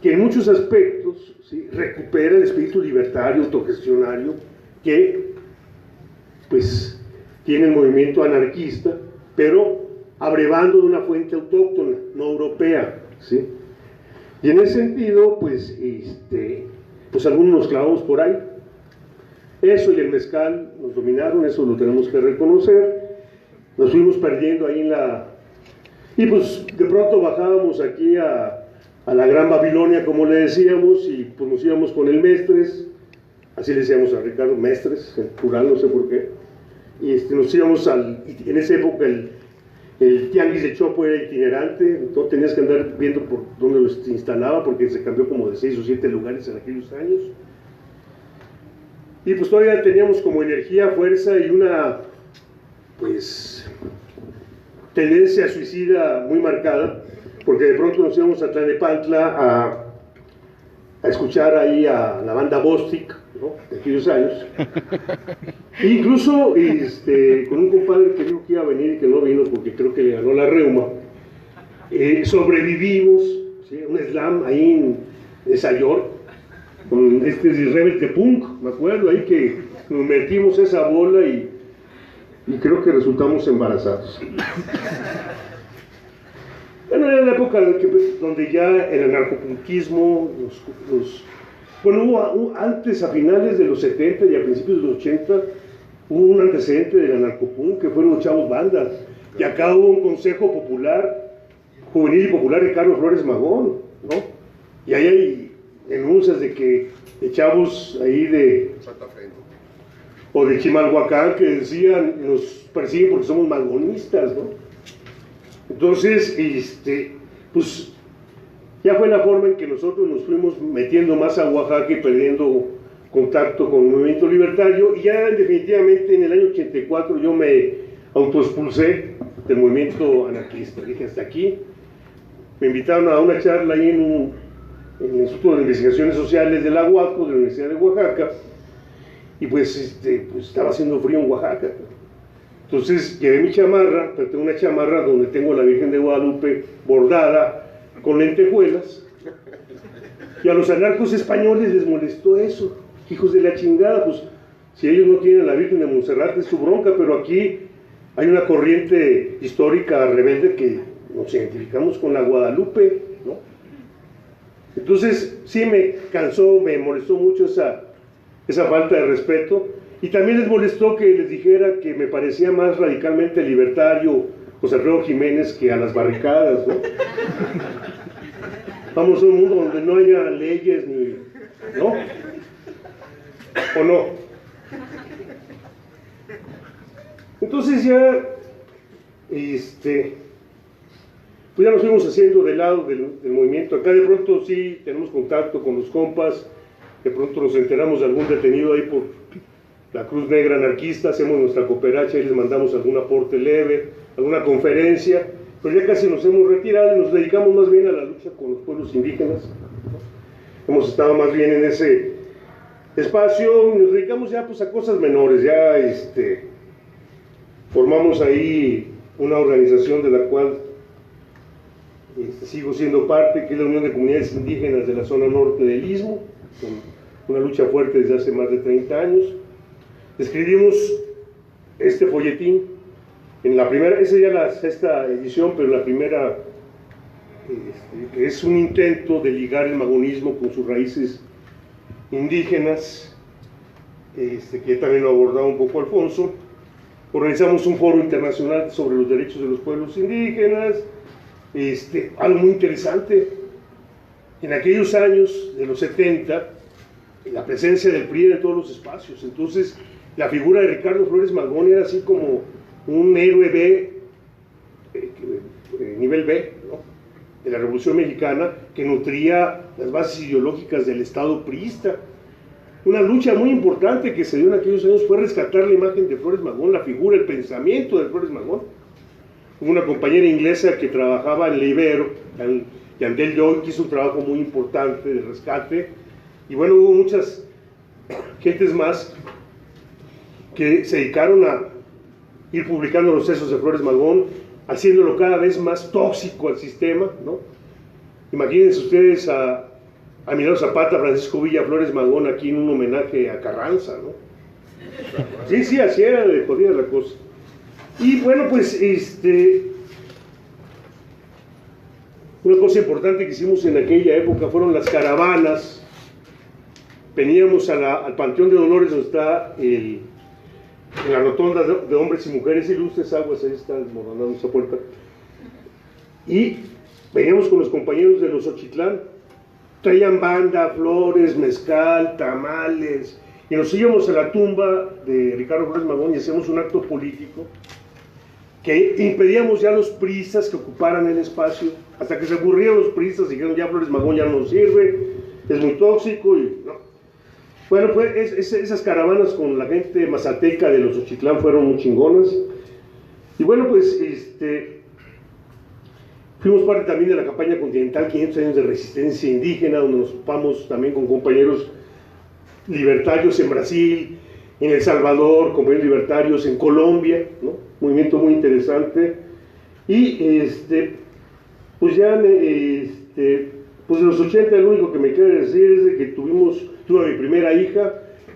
que en muchos aspectos, ¿sí?, recupera el espíritu libertario, autogestionario, que pues tiene el movimiento anarquista, pero abrevando de una fuente autóctona, no europea, ¿sí? Y en ese sentido, pues algunos nos clavamos por ahí. Eso y el mezcal nos dominaron, eso lo tenemos que reconocer. Nos fuimos perdiendo ahí en la... Y pues de pronto bajábamos aquí a la Gran Babilonia, como le decíamos, y pues nos íbamos con el Mestres, así le decíamos a Ricardo, Mestres, en plural, no sé por qué. Y nos íbamos en esa época el tianguis de Chopo era itinerante, entonces tenías que andar viendo por dónde se instalaba, porque se cambió como de 6 o 7 lugares en aquellos años. Y pues todavía teníamos como energía, fuerza y una, pues, tendencia suicida muy marcada, porque de pronto nos íbamos a Tlalnepantla a escuchar ahí a la banda Bostik, ¿no?, de aquellos años. Incluso con un compadre que dijo que iba a venir y que no vino porque creo que le ganó la reuma, sobrevivimos, ¿sí?, un slam ahí en Sayor, con Rebels de Punk, me acuerdo, ahí que nos metimos esa bola y creo que resultamos embarazados. Bueno, era la época donde ya el anarcopunquismo, bueno, hubo antes, a finales de los 70 y a principios de los 80, hubo un antecedente del anarcopunk, que fueron los chavos bandas, y acá hubo un consejo popular, juvenil y popular de Carlos Flores Magón, ¿no? Y ahí hay denuncias de chavos ahí de Santa Fe, ¿no?, o de Chimalhuacán, que decían, nos persiguen porque somos magonistas, ¿no? Entonces, pues ya fue la forma en que nosotros nos fuimos metiendo más a Oaxaca y perdiendo contacto con el movimiento libertario, y ya definitivamente en el año 84 yo me autoexpulsé del movimiento anarquista. Dije, hasta aquí. Me invitaron a una charla ahí en el Instituto de Investigaciones Sociales de la UACO, de la Universidad de Oaxaca, y pues estaba haciendo frío en Oaxaca. Entonces llevé mi chamarra, pero tengo una chamarra donde tengo a la Virgen de Guadalupe bordada con lentejuelas, y a los anarcos españoles les molestó eso. Hijos de la chingada, pues si ellos no tienen a la Virgen de Montserrat es su bronca, pero aquí hay una corriente histórica rebelde que nos identificamos con la Guadalupe, ¿no? Entonces sí me cansó, me molestó mucho esa falta de respeto, y también les molestó que les dijera que me parecía más radicalmente libertario José Alfredo Jiménez que a las barricadas, ¿no? Vamos a un mundo donde no haya leyes ni... ¿no? ¿O no? Entonces ya pues ya nos fuimos haciendo de lado del movimiento. Acá de pronto sí tenemos contacto con los compas, de pronto nos enteramos de algún detenido ahí por la Cruz Negra anarquista, hacemos nuestra cooperacha y les mandamos algún aporte leve, alguna conferencia, pero ya casi nos hemos retirado y nos dedicamos más bien a la lucha con los pueblos indígenas. Hemos estado más bien en ese espacio, nos dedicamos ya pues a cosas menores, ya formamos ahí una organización de la cual sigo siendo parte, que es la Unión de Comunidades Indígenas de la zona norte del Istmo, con una lucha fuerte desde hace más de 30 años. Escribimos este folletín en la primera, esa ya la sexta edición, pero la primera, que es un intento de ligar el magonismo con sus raíces indígenas, que también lo abordaba un poco Alfonso. Organizamos un foro internacional sobre los derechos de los pueblos indígenas, algo muy interesante. En aquellos años de los 70, la presencia del PRI en todos los espacios, entonces la figura de Ricardo Flores Magón era así como un héroe B, nivel B, ¿no?, de la Revolución Mexicana, que nutría las bases ideológicas del Estado priista. Una lucha muy importante que se dio en aquellos años fue rescatar la imagen de Flores Magón, la figura, el pensamiento de Flores Magón. Hubo una compañera inglesa que trabajaba en la Ibero, Yandel Joy, que hizo un trabajo muy importante de rescate, Y bueno, hubo muchas gentes más que se dedicaron a ir publicando los sesos de Flores Magón, haciéndolo cada vez más tóxico al sistema, ¿no? Imagínense ustedes a Emiliano Zapata, Francisco Villa, Flores Magón aquí en un homenaje a Carranza, ¿no? Sí, así era de jodida la cosa. Y bueno, pues una cosa importante que hicimos en aquella época fueron las caravanas. Veníamos al Panteón de Dolores, donde está en la rotonda de hombres y mujeres ilustres, aguas, ahí está desmoronando esa puerta. Y veníamos con los compañeros de los Xochitlán, traían banda, flores, mezcal, tamales, y nos íbamos a la tumba de Ricardo Flores Magón y hacíamos un acto político que impedíamos ya a los priistas que ocuparan el espacio, hasta que se aburrieron los priistas y dijeron, ya Flores Magón ya no nos sirve, es muy tóxico, y no. Bueno, pues esas caravanas con la gente mazateca de los Xochitlán fueron muy chingonas. Y bueno, pues fuimos parte también de la campaña continental 500 años de resistencia indígena, donde nos ocupamos también con compañeros libertarios en Brasil, en El Salvador, compañeros libertarios en Colombia, ¿no? Movimiento muy interesante. Y pues ya pues de los 80 lo único que me queda decir es de que tuve a mi primera hija,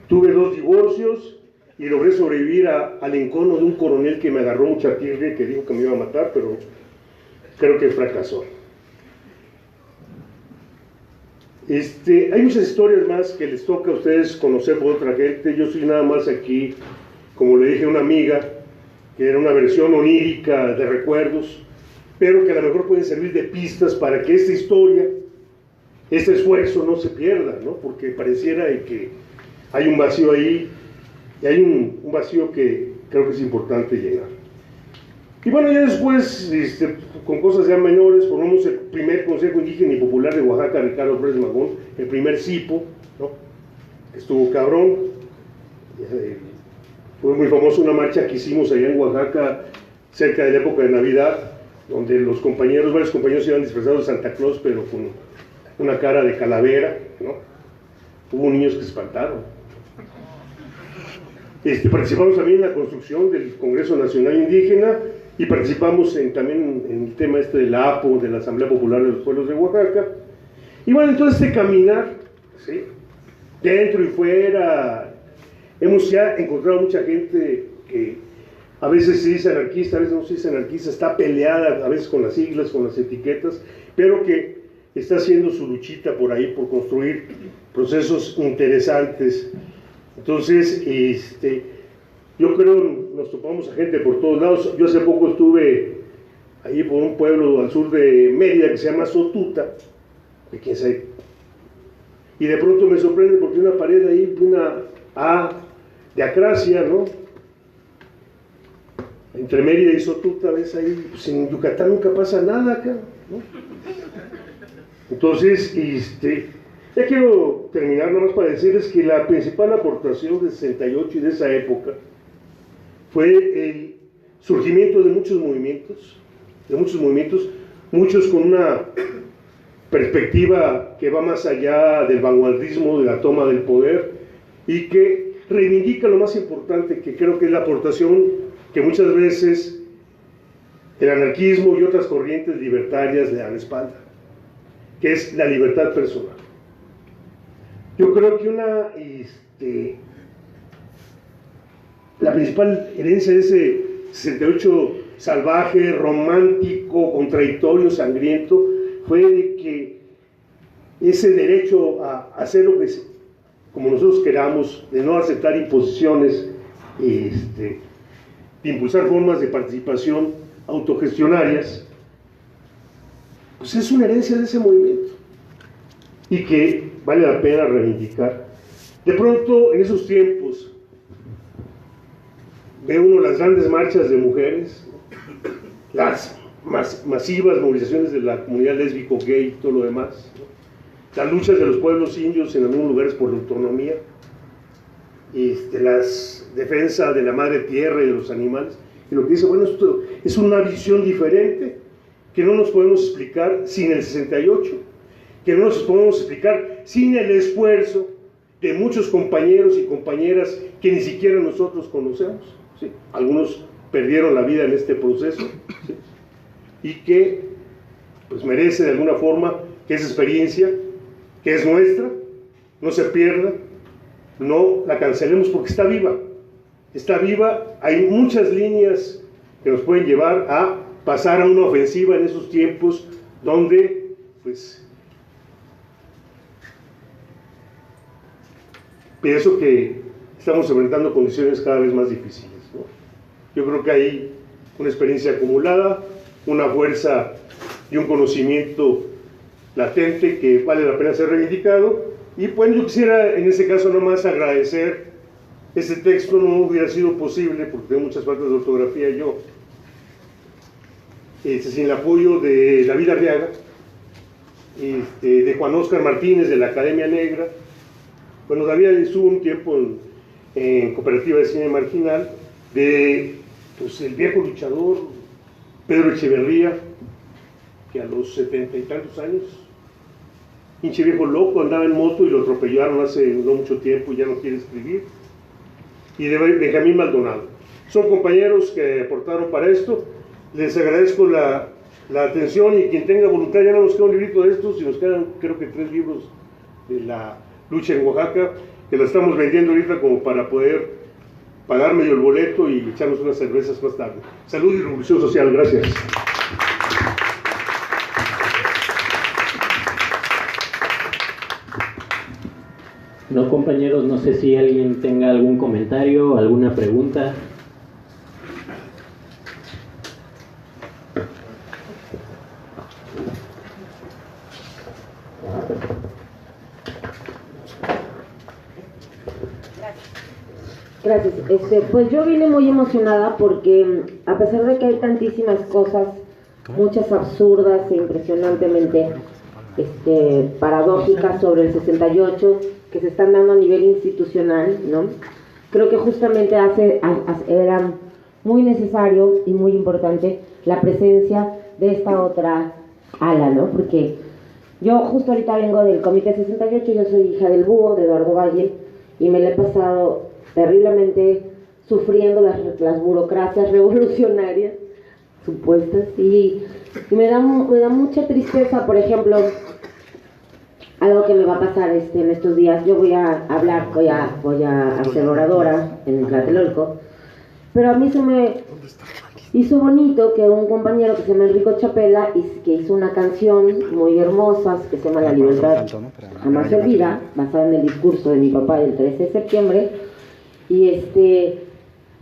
tuve 2 divorcios y logré sobrevivir al encono de un coronel que me agarró mucha tirria, que dijo que me iba a matar, pero creo que fracasó. Hay muchas historias más que les toca a ustedes conocer por otra gente. Yo soy nada más aquí, como le dije a una amiga, que era una versión onírica de recuerdos, pero que a lo mejor pueden servir de pistas para que esta historia, este esfuerzo no se pierda, ¿no? Porque pareciera que hay un vacío ahí, y hay un vacío que creo que es importante llenar. Y bueno, ya después, con cosas ya menores, formamos el primer Consejo Indígena y Popular de Oaxaca, Ricardo Flores Magón, el primer CIPO, ¿no? Estuvo cabrón. Fue muy famosa una marcha que hicimos allá en Oaxaca, cerca de la época de Navidad, donde varios compañeros iban disfrazados de Santa Claus, pero con una cara de calavera, ¿no? Hubo niños que se espantaron. Participamos también en la construcción del Congreso Nacional Indígena y participamos también en el tema de la APO, de la Asamblea Popular de los Pueblos de Oaxaca. Y bueno, entonces caminar, ¿sí? Dentro y fuera, hemos ya encontrado mucha gente que a veces se dice anarquista, a veces no se dice anarquista, está peleada a veces con las siglas, con las etiquetas, pero que está haciendo su luchita por ahí, por construir procesos interesantes. Entonces, yo creo nos topamos a gente por todos lados. Yo hace poco estuve ahí por un pueblo al sur de Mérida que se llama Sotuta, de quién sabe, y de pronto me sorprende porque una pared ahí, una A de acracia, ¿no? Entre Mérida y Sotuta, ves ahí, pues en Yucatán nunca pasa nada acá, ¿no? Entonces, ya quiero terminar nomás para decirles que la principal aportación del 68 y de esa época fue el surgimiento de muchos movimientos, muchos con una perspectiva que va más allá del vanguardismo, de la toma del poder, y que reivindica lo más importante, que creo que es la aportación que muchas veces el anarquismo y otras corrientes libertarias le dan la espalda, que es la libertad personal. Yo creo que la principal herencia de ese 68 salvaje, romántico, contradictorio, sangriento, fue de que ese derecho a hacer lo que como nosotros queramos, de no aceptar imposiciones, de impulsar formas de participación autogestionarias, pues es una herencia de ese movimiento y que vale la pena reivindicar. De pronto, en esos tiempos, ve uno las grandes marchas de mujeres, las masivas movilizaciones de la comunidad lésbico, gay y todo lo demás, ¿no? Las luchas de los pueblos indios en algunos lugares por la autonomía, las defensas de la madre tierra y de los animales, y lo que dice, bueno, esto es una visión diferente que no nos podemos explicar sin el 68, que no nos podemos explicar sin el esfuerzo de muchos compañeros y compañeras que ni siquiera nosotros conocemos, ¿sí? Algunos perdieron la vida en este proceso, ¿sí? Y que pues merece de alguna forma que esa experiencia, que es nuestra, no se pierda, no la cancelemos porque está viva, hay muchas líneas que nos pueden llevar a pasar a una ofensiva en esos tiempos donde pues pienso que estamos enfrentando condiciones cada vez más difíciles, ¿no? Yo creo que hay una experiencia acumulada, una fuerza y un conocimiento latente que vale la pena ser reivindicado. Y bueno, yo quisiera en ese caso nomás agradecer, este texto no hubiera sido posible porque tengo muchas faltas de ortografía yo, sin el apoyo de David Arriaga, de Juan Óscar Martínez de la Academia Negra. Bueno, David estuvo un tiempo en Cooperativa de Cine Marginal, de pues, el viejo luchador Pedro Echeverría, que a los 70 y tantos años, pinche viejo loco, andaba en moto y lo atropellaron hace no mucho tiempo y ya no quiere escribir, y de Benjamín Maldonado. Son compañeros que aportaron para esto. Les agradezco la atención, y quien tenga voluntad, ya no nos queda un librito de estos, y nos quedan creo que 3 libros de la lucha en Oaxaca, que la estamos vendiendo ahorita como para poder pagar medio el boleto y echarnos unas cervezas más tarde. Salud y revolución social. Gracias. No, compañeros, no sé si alguien tenga algún comentario, alguna pregunta. Gracias. Pues yo vine muy emocionada porque a pesar de que hay tantísimas cosas, muchas absurdas e impresionantemente paradójicas sobre el 68 que se están dando a nivel institucional, ¿no? Creo que justamente era muy necesario y muy importante la presencia de esta otra ala, ¿no? Porque yo justo ahorita vengo del Comité 68, yo soy hija del Búho, de Eduardo Valle, y me la he pasado terriblemente sufriendo las burocracias revolucionarias supuestas, y me da mucha tristeza, por ejemplo, algo que me va a pasar en estos días. Yo voy a hablar, voy a ser oradora en Tlatelolco, pero a mí se me hizo bonito que un compañero que se llama Enrico Chapela, que hizo una canción muy hermosa que se llama La Libertad Jamás Se Olvida, basada en el discurso de mi papá del 13 de septiembre, y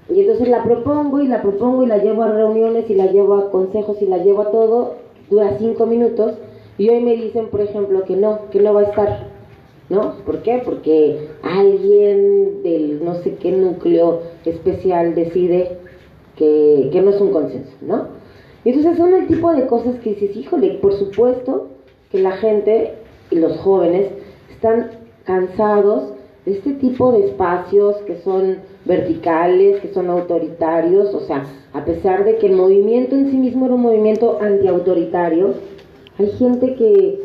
entonces la propongo y la llevo a reuniones y la llevo a consejos y la llevo a todo, dura 5 minutos, y hoy me dicen, por ejemplo, que no va a estar, ¿no? ¿Por qué? Porque alguien del no sé qué núcleo especial decide que no es un consenso, ¿no? Y entonces son el tipo de cosas que dices, híjole, por supuesto que la gente y los jóvenes están cansados de este tipo de espacios que son verticales, que son autoritarios. O sea, a pesar de que el movimiento en sí mismo era un movimiento antiautoritario, hay gente que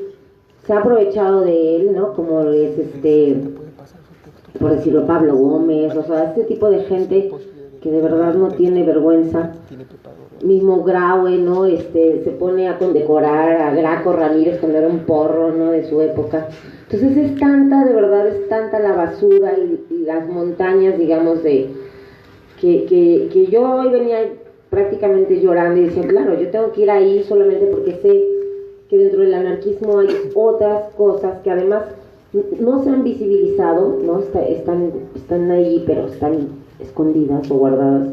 se ha aprovechado de él, ¿no? Como es por decirlo, Pablo Gómez, o sea, este tipo de gente que de verdad no tiene vergüenza. Mismo Graue, ¿no? Se pone a condecorar a Graco Ramírez cuando era un porro, ¿no? De su época. Entonces es tanta la basura y las montañas, digamos, que yo hoy venía prácticamente llorando y decía, claro, yo tengo que ir ahí solamente porque sé que dentro del anarquismo hay otras cosas que además no se han visibilizado, ¿no? Están ahí, pero están escondidas o guardadas.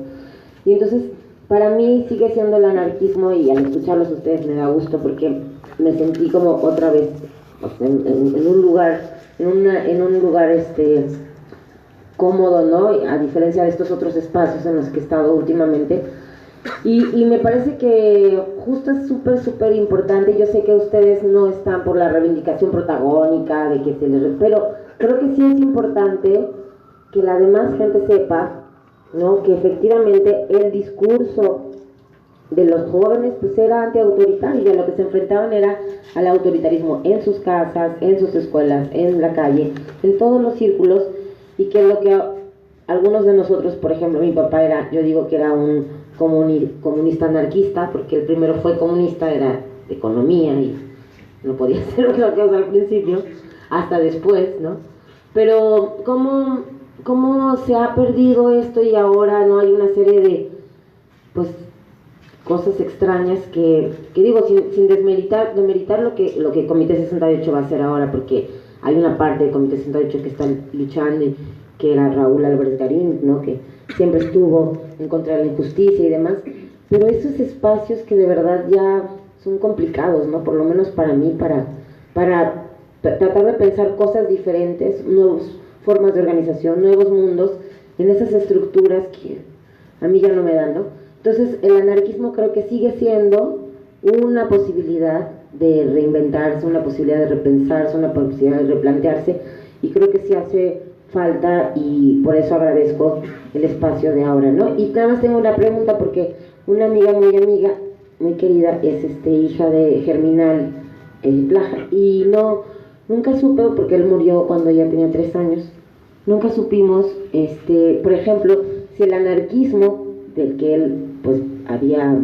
Y entonces, para mí sigue siendo el anarquismo, y al escucharlos a ustedes me da gusto porque me sentí como otra vez en un lugar cómodo, ¿no? A diferencia de estos otros espacios en los que he estado últimamente. Y me parece que justo es súper importante. Yo sé que ustedes no están por la reivindicación protagónica de que pero creo que sí es importante que la demás gente sepa, ¿no? Que efectivamente el discurso de los jóvenes pues era antiautoritario, y a lo que se enfrentaban era al autoritarismo en sus casas, en sus escuelas, en la calle, en todos los círculos, y que lo que algunos de nosotros, por ejemplo, mi papá era, yo digo que era un comunista anarquista, porque el primero fue comunista, era de economía y no podía hacer otra cosa al principio, hasta después, ¿no? Pero ¿cómo se ha perdido esto y ahora no hay una serie de, pues, cosas extrañas que digo, sin demeritar lo que Comité 68 va a hacer ahora, porque hay una parte del Comité 68 que está luchando, y que era Raúl Álvarez Garín, ¿no? Que siempre estuvo en contra de la injusticia y demás, pero esos espacios que de verdad ya son complicados, ¿no? Por lo menos para mí, para tratar de pensar cosas diferentes, nuevas formas de organización, nuevos mundos, en esas estructuras que a mí ya no me dan, ¿no? Entonces, el anarquismo creo que sigue siendo una posibilidad de reinventarse, una posibilidad de repensarse, una posibilidad de replantearse, y creo que sí hace falta, y por eso agradezco el espacio de ahora, ¿no? Y nada más tengo una pregunta, porque una amiga, muy querida, es hija de Germinal Plaja, y nunca supe, porque él murió cuando ella tenía 3 años, nunca supimos, por ejemplo, si el anarquismo del que él pues había,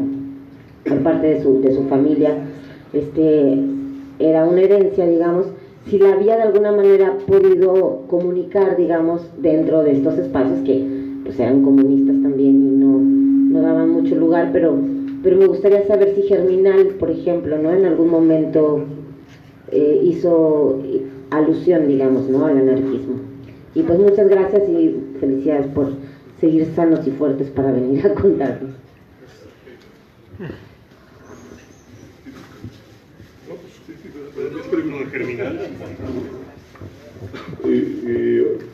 por parte de su familia, era una herencia, digamos, si la había de alguna manera podido comunicar, digamos, dentro de estos espacios que pues eran comunistas también y no daban mucho lugar, pero me gustaría saber si Germinal, por ejemplo, ¿no? En algún momento hizo alusión, digamos, ¿no? Al anarquismo. Y pues muchas gracias y felicidades por seguir sanos y fuertes para venir a contarnos.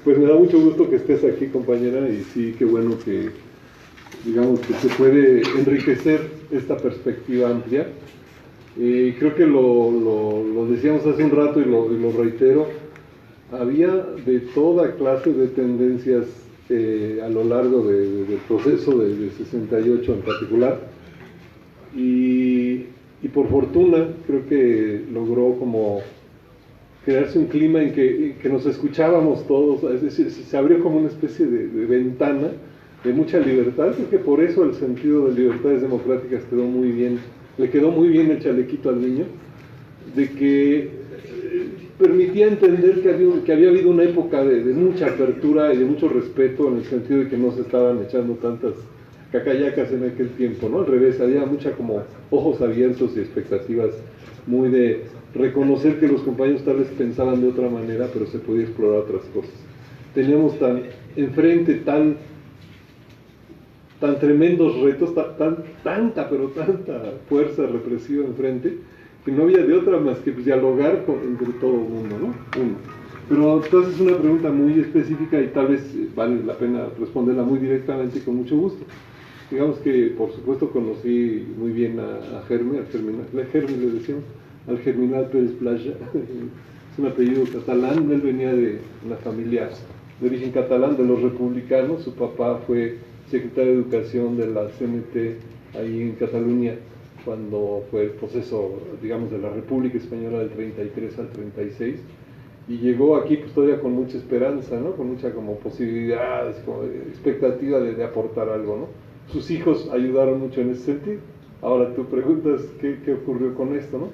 Pues me da mucho gusto que estés aquí, compañera, y sí, qué bueno que, digamos, que se puede enriquecer esta perspectiva amplia. Creo que lo decíamos hace un rato y lo reitero, había de toda clase de tendencias a lo largo del proceso de 68 en particular, y por fortuna creo que logró como crearse un clima en que nos escuchábamos todos, es decir, se abrió como una especie de ventana de mucha libertad. Creo que por eso el sentido de libertades democráticas quedó muy bien, le quedó muy bien el chalequito al niño, de que permitía entender que había habido una época de mucha apertura y de mucho respeto, en el sentido de que no se estaban echando tantas cacayacas en aquel tiempo, ¿no? Al revés, había mucha como ojos abiertos y expectativas muy de reconocer que los compañeros tal vez pensaban de otra manera, pero se podía explorar otras cosas. Teníamos tan enfrente, tan tremendos retos, tanta fuerza represiva enfrente, que no había de otra más que dialogar entre todo el mundo, ¿no? Pero entonces es una pregunta muy específica y tal vez vale la pena responderla muy directamente y con mucho gusto. Digamos que por supuesto conocí muy bien a Germinal le decíamos, al Germinal Pérez Playa, es un apellido catalán. Él venía de una familia de origen catalán, de los republicanos. Su papá fue secretario de Educación de la CNT ahí en Cataluña, cuando fue el proceso, digamos, de la República Española del 33 al 36, y llegó aquí pues todavía con mucha esperanza, ¿no? Con mucha como posibilidad, como expectativa de aportar algo, ¿no? Sus hijos ayudaron mucho en ese sentido. Ahora tú preguntas qué ocurrió con esto, ¿no?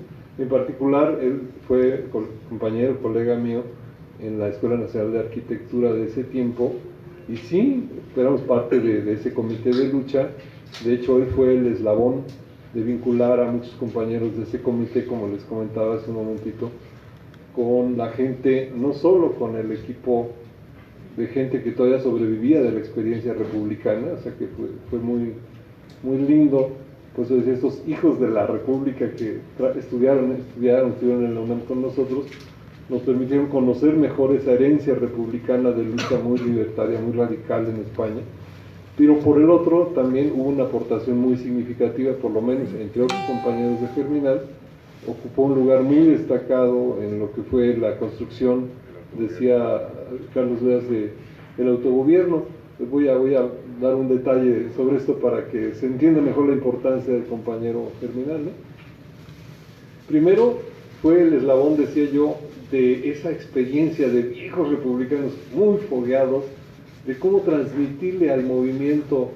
En particular, él fue compañero, colega mío en la Escuela Nacional de Arquitectura de ese tiempo, y sí, éramos parte de ese comité de lucha. De hecho, él fue el eslabón de vincular a muchos compañeros de ese comité, como les comentaba hace un momentito, con la gente, no solo con el equipo de gente que todavía sobrevivía de la experiencia republicana, o sea que fue muy, muy lindo, pues estos hijos de la República que estudiaron en la UNAM con nosotros, nos permitieron conocer mejor esa herencia republicana de lucha muy libertaria, muy radical en España. Pero por el otro también hubo una aportación muy significativa, por lo menos entre otros compañeros de Germinal, ocupó un lugar muy destacado en lo que fue la construcción, decía Carlos Veas, del autogobierno. Voy a dar un detalle sobre esto para que se entienda mejor la importancia del compañero Germinal, ¿no? Primero fue el eslabón, decía yo, de esa experiencia de viejos republicanos muy fogueados, de cómo transmitirle al movimiento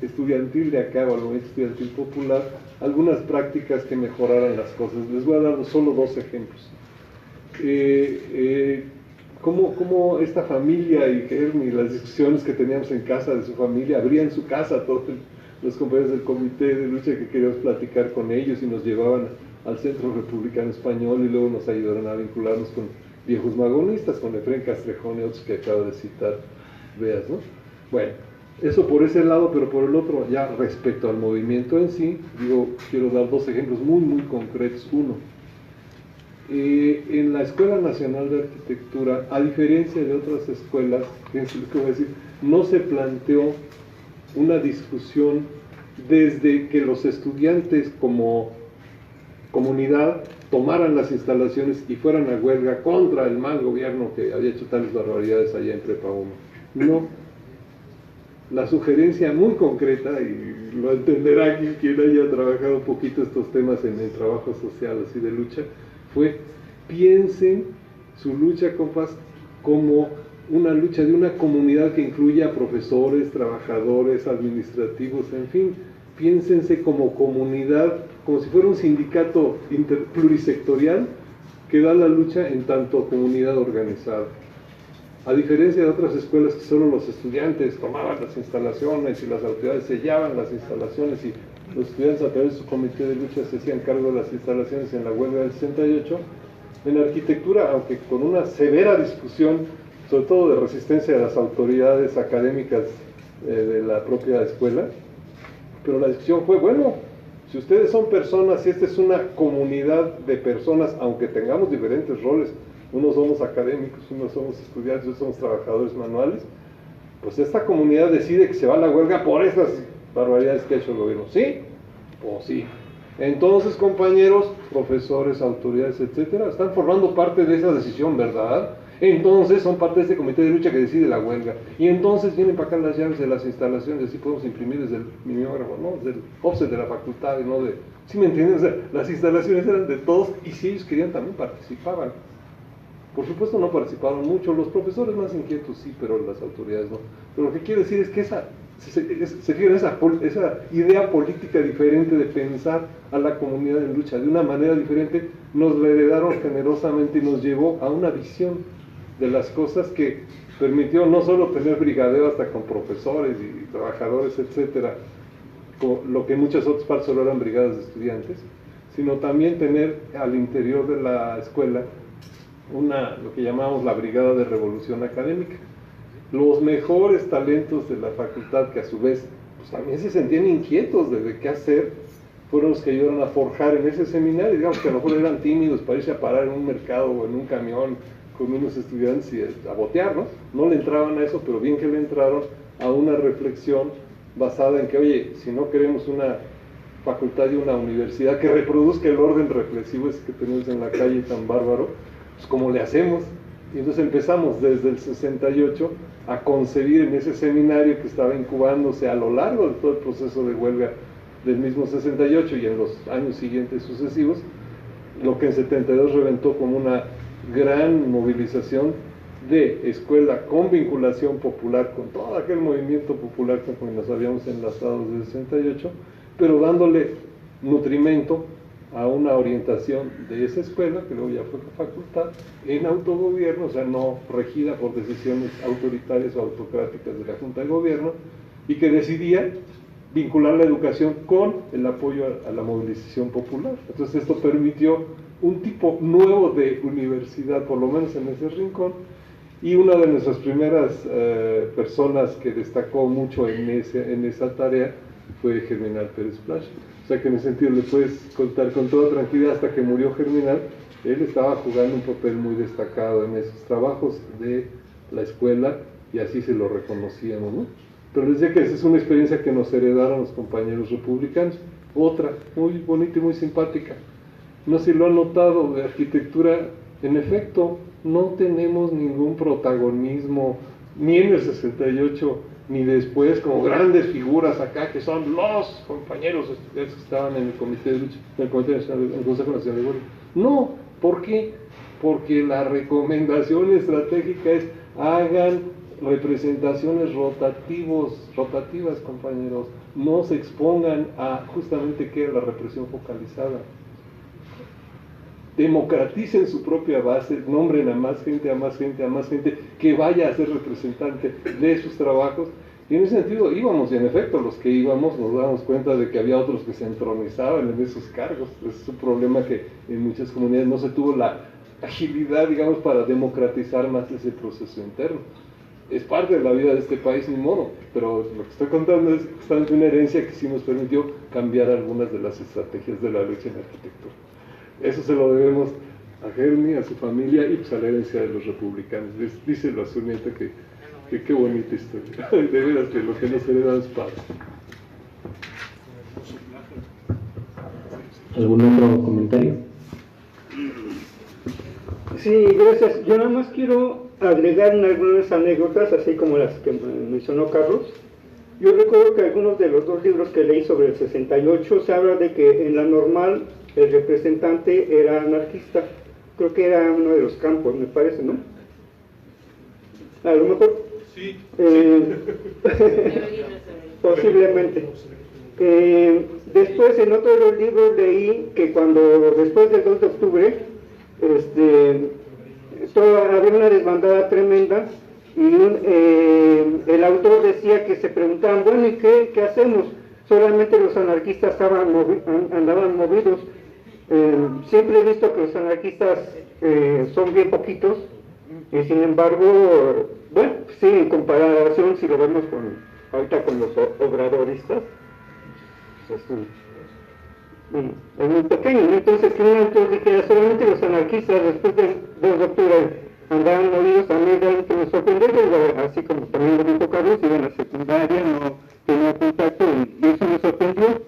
estudiantil de acá, o al movimiento estudiantil popular, algunas prácticas que mejoraran las cosas. Les voy a dar solo dos ejemplos. Cómo esta familia y Germi, las discusiones que teníamos en casa de su familia, abrían su casa a todos los compañeros del comité de lucha que queríamos platicar con ellos y nos llevaban al Centro Republicano Español y luego nos ayudaron a vincularnos con viejos magonistas, con Efrén Castrejón y otros que acabo de citar, veas, ¿no? Bueno, eso por ese lado, pero por el otro, ya respecto al movimiento en sí, quiero dar dos ejemplos muy concretos. Uno, en la Escuela Nacional de Arquitectura, a diferencia de otras escuelas, fíjense lo que voy a decir, no se planteó una discusión desde que los estudiantes como comunidad tomaran las instalaciones y fueran a huelga contra el mal gobierno que había hecho tales barbaridades allá en Prepa 1. No. La sugerencia muy concreta, y lo entenderá quien haya trabajado un poquito estos temas en el trabajo social, así de lucha, fue: piensen su lucha, compas, como una lucha de una comunidad que incluye a profesores, trabajadores, administrativos, en fin, piénsense como comunidad, como si fuera un sindicato plurisectorial que da la lucha en tanto comunidad organizada. A diferencia de otras escuelas que solo los estudiantes tomaban las instalaciones y las autoridades sellaban las instalaciones y los estudiantes a través de su comité de lucha se hacían cargo de las instalaciones en la huelga del 68, en arquitectura, aunque con una severa discusión, sobre todo de resistencia de las autoridades académicas de la propia escuela, pero la discusión fue: bueno, si ustedes son personas, si esta es una comunidad de personas, aunque tengamos diferentes roles, unos somos académicos, unos somos estudiantes, otros somos trabajadores manuales, pues esta comunidad decide que se va a la huelga por estas barbaridades que ha hecho el gobierno. ¿Sí? Pues sí. Entonces, compañeros, profesores, autoridades, etcétera, están formando parte de esa decisión, ¿verdad? Entonces son parte de este comité de lucha que decide la huelga. Y entonces vienen para acá las llaves de las instalaciones, así podemos imprimir desde el mimeógrafo, ¿no? Desde el offset de la facultad, y no de... ¿Sí me entienden? O sea, las instalaciones eran de todos, y si ellos querían también participaban. Por supuesto no participaron mucho, los profesores más inquietos sí, pero las autoridades no. Pero lo que quiero decir es que se fijan esa idea política diferente de pensar a la comunidad en lucha de una manera diferente, nos la heredaron generosamente y nos llevó a una visión de las cosas que permitió no solo tener brigadeo hasta con profesores y trabajadores, etcétera, lo que en muchas otras partes solo eran brigadas de estudiantes, sino también tener al interior de la escuela lo que llamamos la Brigada de Revolución Académica. Los mejores talentos de la facultad, que a su vez pues, también se sentían inquietos de qué hacer, fueron los que ayudaron a forjar en ese seminario. Digamos que a lo mejor eran tímidos para irse a parar en un mercado o en un camión con unos estudiantes y a botearnos. No le entraban a eso, pero bien que le entraron a una reflexión basada en que, oye, si no queremos una facultad y una universidad que reproduzca el orden reflexivo ese que tenemos en la calle tan bárbaro, pues ¿cómo le hacemos? Y entonces empezamos desde el 68 a concebir en ese seminario que estaba incubándose a lo largo de todo el proceso de huelga del mismo 68 y en los años siguientes sucesivos, lo que en 72 reventó como una gran movilización de escuela con vinculación popular, con todo aquel movimiento popular con que nos habíamos enlazado desde el 68, pero dándole nutrimento a una orientación de esa escuela, que luego ya fue facultad, en autogobierno, o sea, no regida por decisiones autoritarias o autocráticas de la Junta de Gobierno, y que decidía vincular la educación con el apoyo a la movilización popular. Entonces esto permitió un tipo nuevo de universidad, por lo menos en ese rincón, y una de nuestras primeras personas que destacó mucho en esa tarea fue Germinal Pérez Plash. O sea que en ese sentido le puedes contar con toda tranquilidad, hasta que murió Germinal, él estaba jugando un papel muy destacado en esos trabajos de la escuela y así se lo reconocíamos, ¿no? Pero les decía que esa es una experiencia que nos heredaron los compañeros republicanos. Otra, muy bonita y muy simpática. No sé si lo han notado, de arquitectura, en efecto, no tenemos ningún protagonismo, ni en el 68, ni después como grandes figuras acá que son los compañeros que estaban en el Comité de Lucha, en el Comité Nacional, en el Consejo Nacional de Huelga. No, ¿por qué? Porque la recomendación estratégica es hagan representaciones rotativas, compañeros, no se expongan a justamente qué la represión focalizada. Democraticen su propia base, nombren a más gente, que vaya a ser representante de sus trabajos. Y en ese sentido íbamos, y en efecto, los que íbamos nos dábamos cuenta de que había otros que se entronizaban en esos cargos. Es un problema que en muchas comunidades no se tuvo la agilidad, digamos, para democratizar más ese proceso interno. Es parte de la vida de este país, ni modo, pero lo que estoy contando es justamente una herencia que sí nos permitió cambiar algunas de las estrategias de la lucha en la arquitectura. Eso se lo debemos a Germi, a su familia y pues a la herencia de los republicanos. Díselo a su nieta que qué bonita historia. De veras que lo que nos heredan es padre. ¿Algún otro comentario? Sí, gracias. Yo nada más quiero agregar algunas anécdotas, así como las que mencionó Carlos. Yo recuerdo que algunos de los dos libros que leí sobre el 68 se habla de que en la normal el representante era anarquista. Creo que era uno de los campos, me parece, ¿no? A lo mejor. Sí. Posiblemente. Después en otro de los libros leí que después del 2 de octubre, había una desbandada tremenda y el autor decía que se preguntaban, bueno, ¿y qué hacemos? Solamente los anarquistas andaban movidos. Siempre he visto que los anarquistas son bien poquitos y sin embargo, bueno, sí, en comparación, si lo vemos ahorita con los obradoristas, es muy pequeño, ¿no? Entonces que un autor dijera solamente los anarquistas después del 2 de octubre andaban movidos, a mí realmente me sorprendió, así como también lo dijo Carlos, iba en la secundaria, no tenía contacto y eso me sorprendió.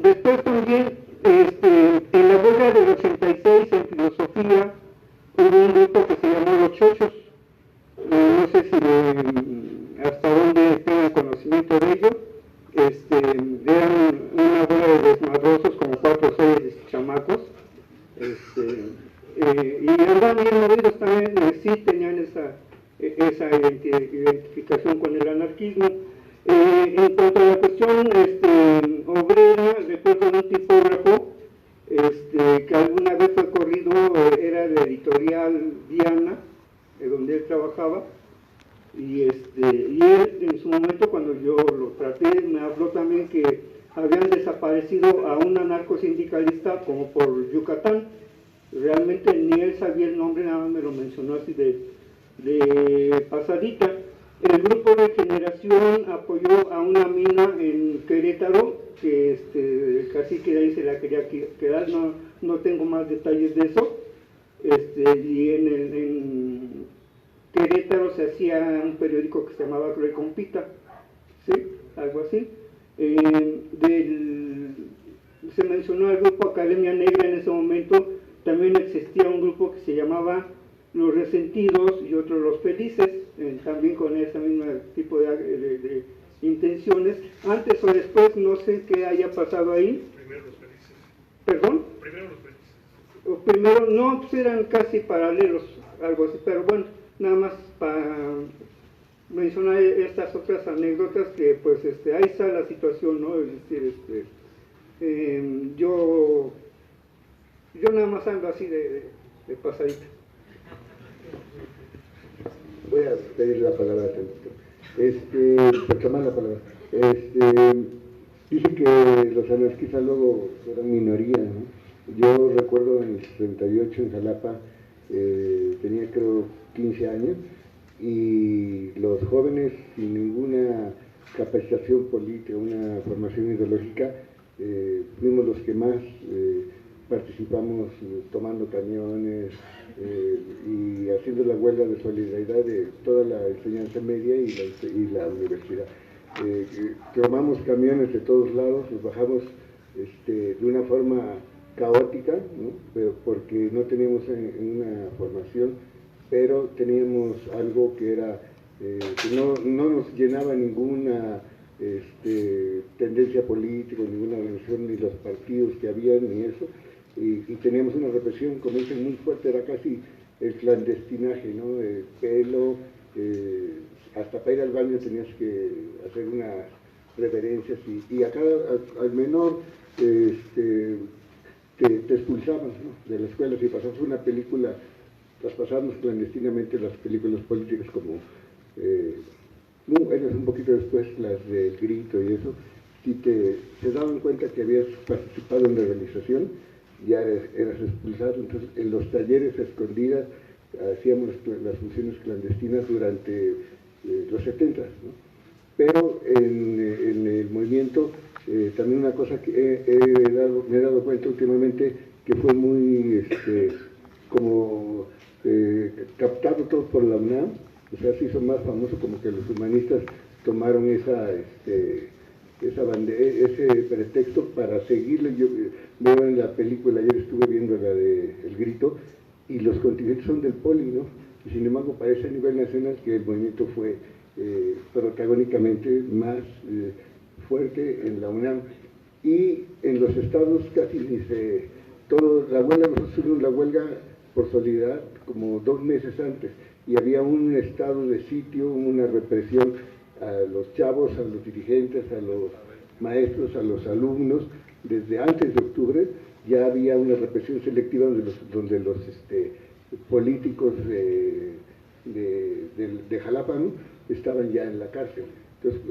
Después también, en la huelga del 86 en filosofía hubo un grupo que se llamó Los Chochos, no sé si hasta dónde tengan conocimiento de ello. Eran una bola de desmadrosos, como 4 o 6 chamacos, y andaban bien movidos también, sí tenían esa identificación con el anarquismo. En cuanto a la cuestión obrera, recuerdo un tipógrafo que alguna vez fue corrido, era de Editorial Diana, donde él trabajaba. Y él en su momento, cuando yo lo traté, me habló también que habían desaparecido a un anarcosindicalista como por Yucatán. Realmente ni él sabía el nombre, nada más me lo mencionó así de pasadita. El grupo de Generación apoyó a una mina en Querétaro, que el cacique de ahí se la quería quedar, no tengo más detalles de eso. Y en Querétaro se hacía un periódico que se llamaba Recompita, ¿sí? Algo así. Se mencionó el grupo Academia Negra en ese momento, también existía un grupo que se llamaba Los Resentidos y otros Los Felices, también con ese mismo tipo de intenciones. Antes o después, no sé qué haya pasado ahí. Primero Los Felices. ¿Perdón? Primero Los Felices. O primero, no, pues eran casi paralelos, algo así, pero bueno, nada más para mencionar estas otras anécdotas que pues ahí está la situación, ¿no? Es decir, yo nada más ando así de pasadita. Voy a pedir la palabra para tomar la palabra. Dice que los anarquistas luego eran minoría, ¿no? Yo recuerdo en el 68 en Jalapa, tenía creo 15 años, y los jóvenes sin ninguna capacitación política, una formación ideológica, fuimos los que más participamos tomando camiones y haciendo la huelga de solidaridad de toda la enseñanza media y la universidad. Tomamos camiones de todos lados, nos bajamos de una forma caótica, ¿no? Pero porque no teníamos una formación, pero teníamos algo que era que no nos llenaba ninguna tendencia política, ninguna organización, ni los partidos que había, ni eso, y teníamos una represión, como dicen, muy fuerte, era casi el clandestinaje, ¿no? El pelo, hasta para ir al baño tenías que hacer unas reverencias, y acá al menor te expulsaban, ¿no?, de la escuela. Si pasabas una película, las pasábamos clandestinamente, las películas políticas, como eran un poquito después las del Grito y eso. Si se daban cuenta que habías participado en la organización, ya eras expulsado. Entonces, en los talleres escondidas hacíamos las funciones clandestinas durante los 70, ¿no? Pero en el movimiento, también una cosa que me he dado cuenta últimamente, que fue muy captado todo por la UNAM, o sea, se hizo más famoso, como que los humanistas tomaron ese pretexto para seguirle. Yo veo en la película, ayer estuve viendo la de El Grito, y los contingentes son del Poli, ¿no? Y sin embargo, parece a nivel nacional que el movimiento fue protagónicamente más fuerte en la UNAM, y en los estados casi ni la huelga, nosotros tuvimos la huelga por solidaridad como 2 meses antes, y había un estado de sitio, una represión a los chavos, a los dirigentes, a los maestros, a los alumnos. Desde antes de octubre ya había una represión selectiva donde los políticos de Jalapa, ¿no?, estaban ya en la cárcel. Entonces,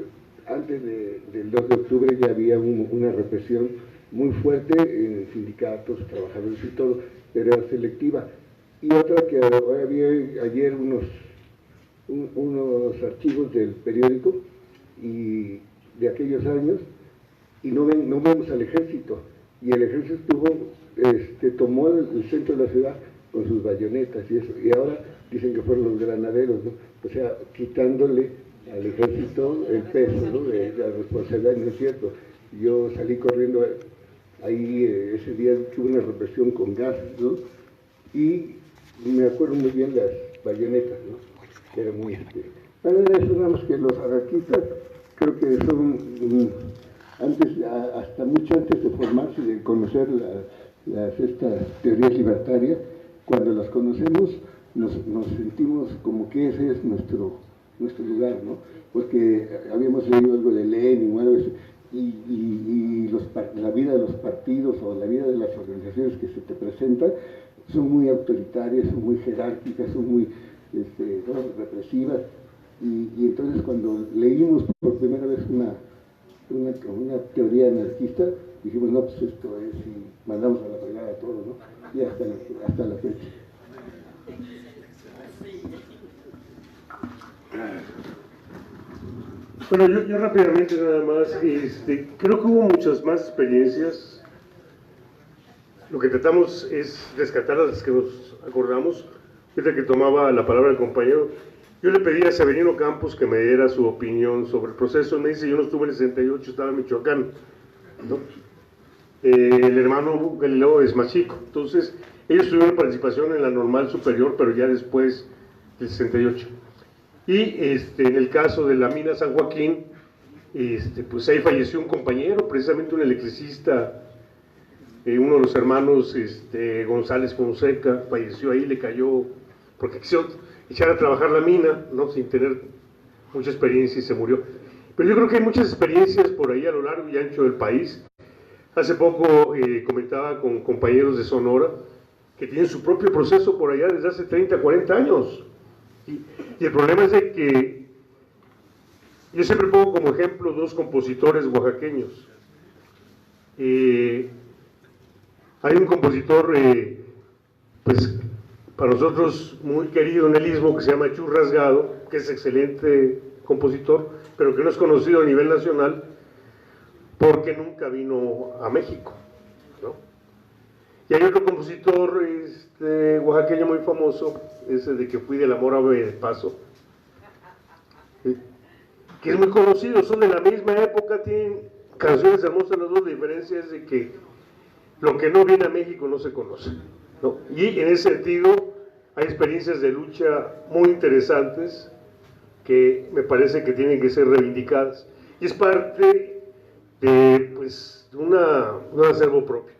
antes del 2 de octubre ya había una represión muy fuerte en sindicatos, trabajadores y todo, pero era selectiva. Y otra que ahora vi ayer unos archivos del periódico y de aquellos años, y no vemos al ejército, y el ejército tomó el centro de la ciudad con sus bayonetas y eso, y ahora dicen que fueron los granaderos, ¿no? O sea, quitándole al ejército el peso, ¿no?, de la responsabilidad. No es cierto. Yo salí corriendo ahí ese día, tuve una represión con gas, ¿no?, y me acuerdo muy bien las bayonetas, ¿no?, que era muy... Bueno, eso nada más que los anarquistas, creo que son, hasta mucho antes de formarse, de conocer estas teorías libertarias, cuando las conocemos nos sentimos como que ese es nuestro lugar, ¿no? Porque habíamos leído algo de Lenin o algo así, y la vida de los partidos o la vida de las organizaciones que se te presentan son muy autoritarias, son muy jerárquicas, son muy represivas, y entonces cuando leímos por primera vez una teoría anarquista, dijimos, no, pues esto es, y mandamos a la fregada a todos, ¿no? Y hasta la fecha. Bueno, yo rápidamente nada más, creo que hubo muchas más experiencias. Lo que tratamos es rescatar las que nos acordamos. Ahorita que tomaba la palabra el compañero, yo le pedí a Severino Campos que me diera su opinión sobre el proceso. Me dice, yo no estuve en el 68, estaba en Michoacán, ¿no? El hermano Galileo es más chico, entonces ellos tuvieron participación en la normal superior, pero ya después del 68. Y en el caso de la mina San Joaquín, pues ahí falleció un compañero, precisamente un electricista, uno de los hermanos González Fonseca, falleció ahí, le cayó, porque quiso echar a trabajar la mina, ¿no?, sin tener mucha experiencia, y se murió. Pero yo creo que hay muchas experiencias por ahí a lo largo y ancho del país. Hace poco comentaba con compañeros de Sonora que tienen su propio proceso por allá desde hace 30, 40 años. Y el problema es de que yo siempre pongo como ejemplo 2 compositores oaxaqueños. Hay un compositor, pues para nosotros muy querido en el Istmo, que se llama Chu Rasgado, que es excelente compositor, pero que no es conocido a nivel nacional porque nunca vino a México, ¿no? Y hay otro compositor oaxaqueño muy famoso, ese de que fui del amor ave de paso, que es muy conocido, son de la misma época, tienen canciones hermosas las dos. La diferencia es de que lo que no viene a México no se conoce, ¿no? Y en ese sentido hay experiencias de lucha muy interesantes, que me parece que tienen que ser reivindicadas. Y es parte de, pues, de un acervo propio.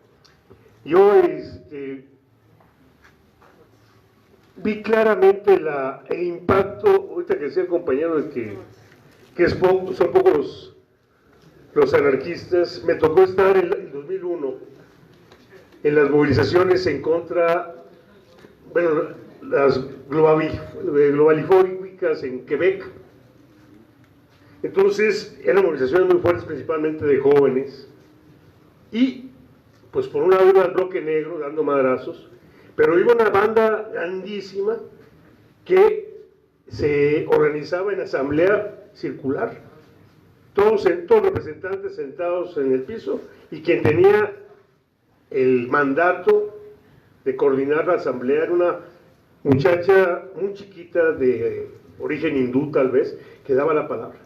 Yo vi claramente el impacto, ahorita que decía el compañero de que son pocos los anarquistas. Me tocó estar en el 2001 en las movilizaciones en contra, bueno, las globalifóbicas en Quebec. Entonces eran movilizaciones muy fuertes, principalmente de jóvenes, y pues por un lado iba el bloque negro dando madrazos, pero iba una banda grandísima que se organizaba en asamblea circular, todos representantes sentados en el piso, y quien tenía el mandato de coordinar la asamblea era una muchacha muy chiquita de origen hindú tal vez, que daba la palabra.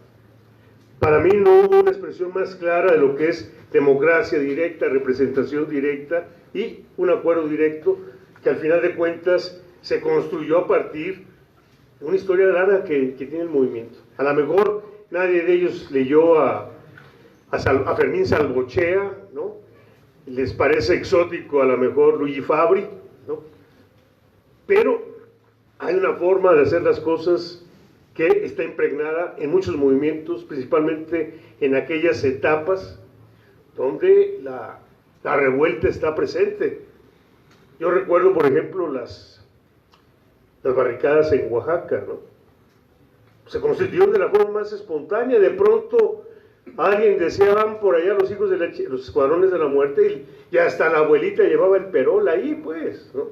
Para mí no hubo una expresión más clara de lo que es democracia directa, representación directa y un acuerdo directo que al final de cuentas se construyó a partir de una historia larga que tiene el movimiento. A lo mejor nadie de ellos leyó a Fermín Salvochea, ¿no? Les parece exótico a lo mejor Luigi Fabri, ¿no? Pero hay una forma de hacer las cosas que está impregnada en muchos movimientos, principalmente en aquellas etapas donde la revuelta está presente. Yo recuerdo, por ejemplo, las barricadas en Oaxaca, ¿no? Se constituyeron de la forma más espontánea. De pronto alguien decía, van por allá los hijos de los escuadrones de la muerte, y hasta la abuelita llevaba el perol ahí, pues, ¿no?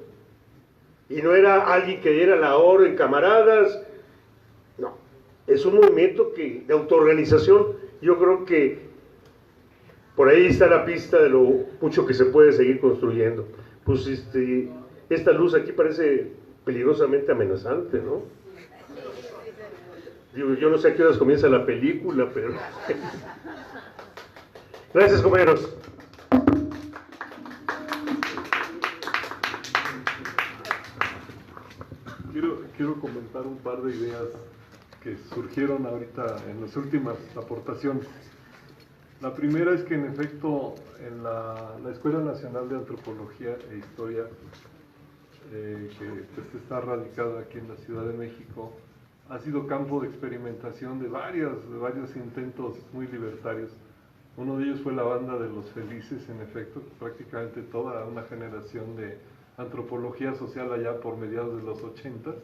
Y no era alguien que diera la hora en camaradas, no, es un movimiento de autoorganización. Yo creo que por ahí está la pista de lo mucho que se puede seguir construyendo. Pues esta luz aquí parece peligrosamente amenazante, ¿no? Digo, yo no sé a qué horas comienza la película, pero... Gracias, compañeros. Quiero comentar un par de ideas que surgieron ahorita en las últimas aportaciones. La primera es que en efecto en la Escuela Nacional de Antropología e Historia, que pues, está radicada aquí en la Ciudad de México, ha sido campo de experimentación de varios intentos muy libertarios. Uno de ellos fue la Banda de los Felices, en efecto, prácticamente toda una generación de antropología social allá por mediados de los 80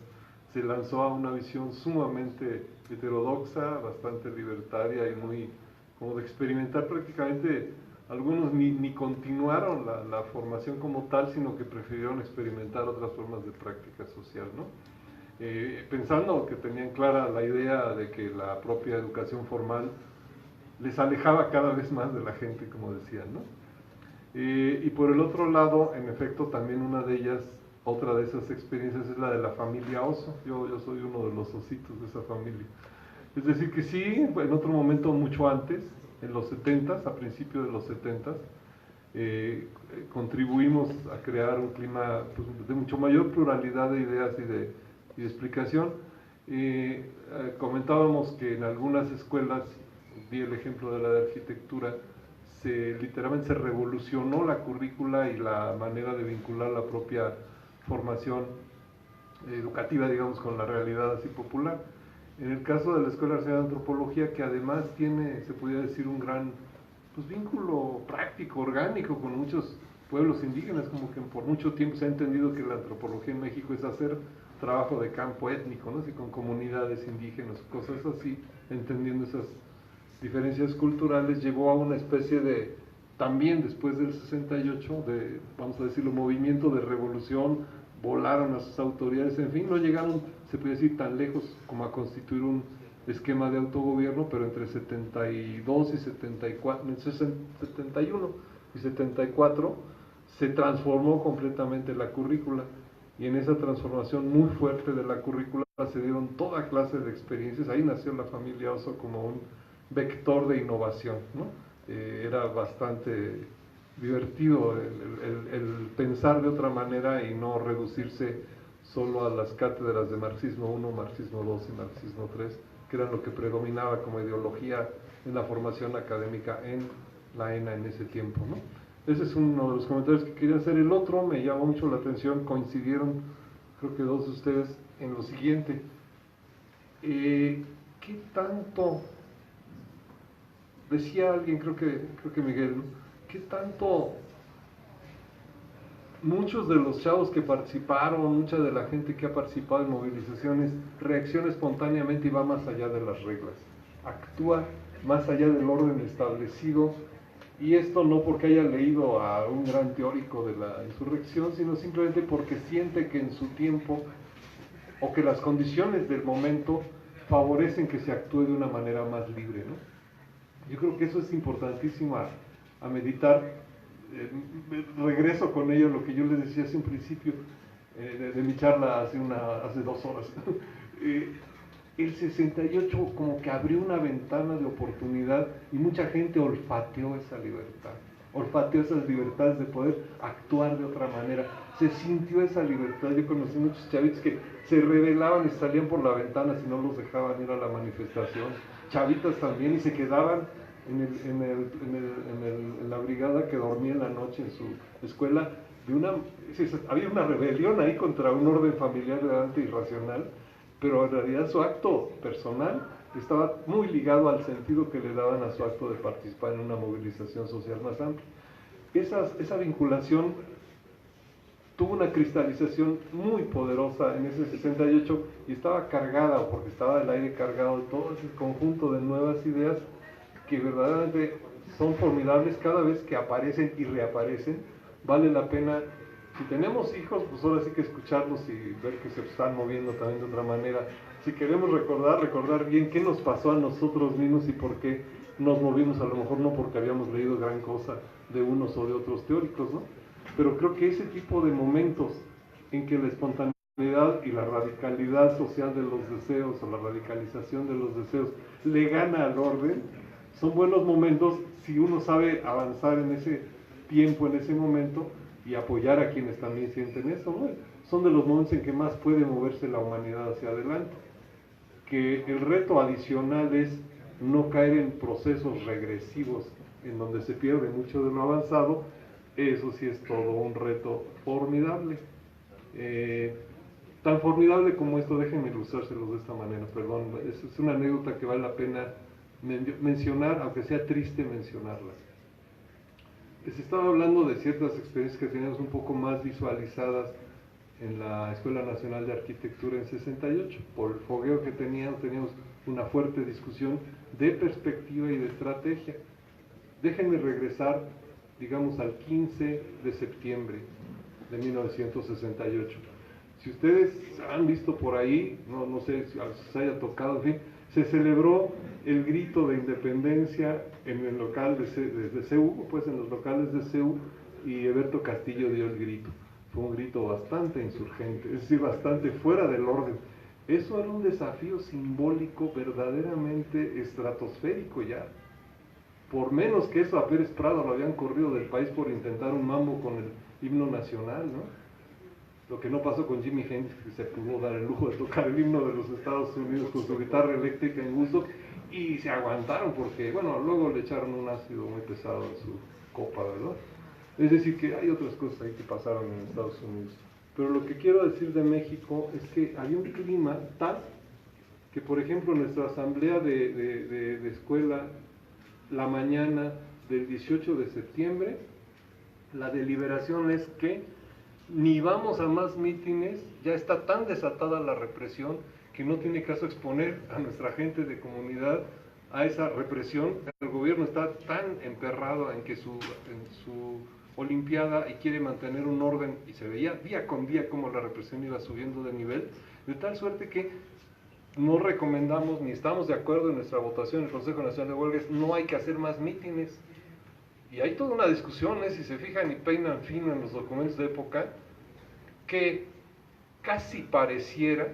se lanzó a una visión sumamente heterodoxa, bastante libertaria y muy como de experimentar. Prácticamente algunos ni continuaron la formación como tal, sino que prefirieron experimentar otras formas de práctica social, ¿no? Pensando que tenían clara la idea de que la propia educación formal les alejaba cada vez más de la gente, como decían, ¿no? Y por el otro lado, en efecto, también una de ellas, otra de esas experiencias es la de la familia Oso. Yo soy uno de los ositos de esa familia. Es decir, que sí, en otro momento mucho antes, en los 70s, a principios de los 70s, contribuimos a crear un clima pues, de mucho mayor pluralidad de ideas y de explicación. Comentábamos que en algunas escuelas, di el ejemplo de la de arquitectura, literalmente se revolucionó la currícula y la manera de vincular la propia formación educativa, digamos, con la realidad así popular. En el caso de la Escuela Nacional de Antropología, que además tiene, se podría decir, un gran pues, vínculo práctico, orgánico con muchos pueblos indígenas, como que por mucho tiempo se ha entendido que la antropología en México es hacer trabajo de campo étnico, ¿no? Así, con comunidades indígenas, cosas así, entendiendo esas diferencias culturales, llevó a una especie de, también después del 68, de, vamos a decirlo, movimiento de revolución, volaron a sus autoridades, en fin, no llegaron, se puede decir, tan lejos como a constituir un esquema de autogobierno, pero entre 72 y 74, entre 71 y 74, se transformó completamente la currícula, y en esa transformación muy fuerte de la currícula se dieron toda clase de experiencias. Ahí nació la familia Oso como un vector de innovación, ¿no? Era bastante divertido el pensar de otra manera y no reducirse solo a las cátedras de marxismo 1, marxismo 2 y marxismo 3, que era lo que predominaba como ideología en la formación académica en la ENA en ese tiempo, ¿no? Ese es uno de los comentarios que quería hacer. El otro me llamó mucho la atención, coincidieron, creo que dos de ustedes, en lo siguiente. ¿Qué tanto, decía alguien, creo que Miguel, ¿no? ¿Qué tanto muchos de los chavos que participaron, mucha de la gente que ha participado en movilizaciones, reacciona espontáneamente y va más allá de las reglas, actúa más allá del orden establecido? Y esto no porque haya leído a un gran teórico de la insurrección, sino simplemente porque siente que en su tiempo, o que las condiciones del momento favorecen que se actúe de una manera más libre, ¿no? Yo creo que eso es importantísimo a meditar. Regreso con ello a lo que yo les decía hace un principio de mi charla hace 2 horas. El 68 como que abrió una ventana de oportunidad y mucha gente olfateó esa libertad, olfateó esas libertades de poder actuar de otra manera, se sintió esa libertad. Yo conocí muchos chavitos que se rebelaban y salían por la ventana si no los dejaban ir a la manifestación, chavitas también, y se quedaban en la brigada que dormía en la noche en su escuela. Había una rebelión ahí contra un orden familiar realmente irracional, pero en realidad su acto personal estaba muy ligado al sentido que le daban a su acto de participar en una movilización social más amplia. Esa vinculación tuvo una cristalización muy poderosa en ese 68 y estaba cargada, porque estaba el aire cargado de todo ese conjunto de nuevas ideas que verdaderamente son formidables cada vez que aparecen y reaparecen. Vale la pena, si tenemos hijos, pues ahora sí que escucharlos y ver que se están moviendo también de otra manera. Si queremos recordar bien qué nos pasó a nosotros mismos y por qué nos movimos, a lo mejor no porque habíamos leído gran cosa de unos o de otros teóricos, ¿no? Pero creo que ese tipo de momentos en que la espontaneidad y la radicalidad social de los deseos o la radicalización de los deseos le gana al orden, son buenos momentos si uno sabe avanzar en ese tiempo, en ese momento, y apoyar a quienes también sienten eso, ¿no? Son de los momentos en que más puede moverse la humanidad hacia adelante. Que el reto adicional es no caer en procesos regresivos en donde se pierde mucho de lo avanzado. Eso sí es todo un reto formidable. Tan formidable como esto, déjenme ilustrárselo de esta manera, perdón, es una anécdota que vale la pena mencionar, aunque sea triste mencionarla. Les estaba hablando de ciertas experiencias que teníamos un poco más visualizadas en la Escuela Nacional de Arquitectura en 68. Por el fogueo que teníamos una fuerte discusión de perspectiva y de estrategia. Déjenme regresar, digamos, al 15 de septiembre de 1968. Si ustedes han visto por ahí, no sé si se haya tocado, en fin, se celebró el grito de independencia en el local de CEU, pues en los locales de CEU, y Eberto Castillo dio el grito. Fue un grito bastante insurgente, es decir, bastante fuera del orden. Eso era un desafío simbólico verdaderamente estratosférico ya. Por menos que eso a Pérez Prado lo habían corrido del país por intentar un mambo con el himno nacional, ¿no? Lo que no pasó con Jimi Hendrix, que se pudo dar el lujo de tocar el himno de los Estados Unidos con su guitarra eléctrica en Woodstock, y se aguantaron porque, bueno, luego le echaron un ácido muy pesado en su copa, ¿verdad? Es decir, que hay otras cosas ahí que pasaron en Estados Unidos. Pero lo que quiero decir de México es que había un clima tal que, por ejemplo, nuestra asamblea de escuela, la mañana del 18 de septiembre, la deliberación es que ni vamos a más mítines, ya está tan desatada la represión que no tiene caso exponer a nuestra gente de comunidad a esa represión. El gobierno está tan emperrado en que su olimpiada y quiere mantener un orden, y se veía día con día cómo la represión iba subiendo de nivel, de tal suerte que no recomendamos ni estamos de acuerdo en nuestra votación en el Consejo Nacional de Huelgas, no hay que hacer más mítines. Y hay toda una discusión, si se fijan y peinan fino en los documentos de época, que casi pareciera,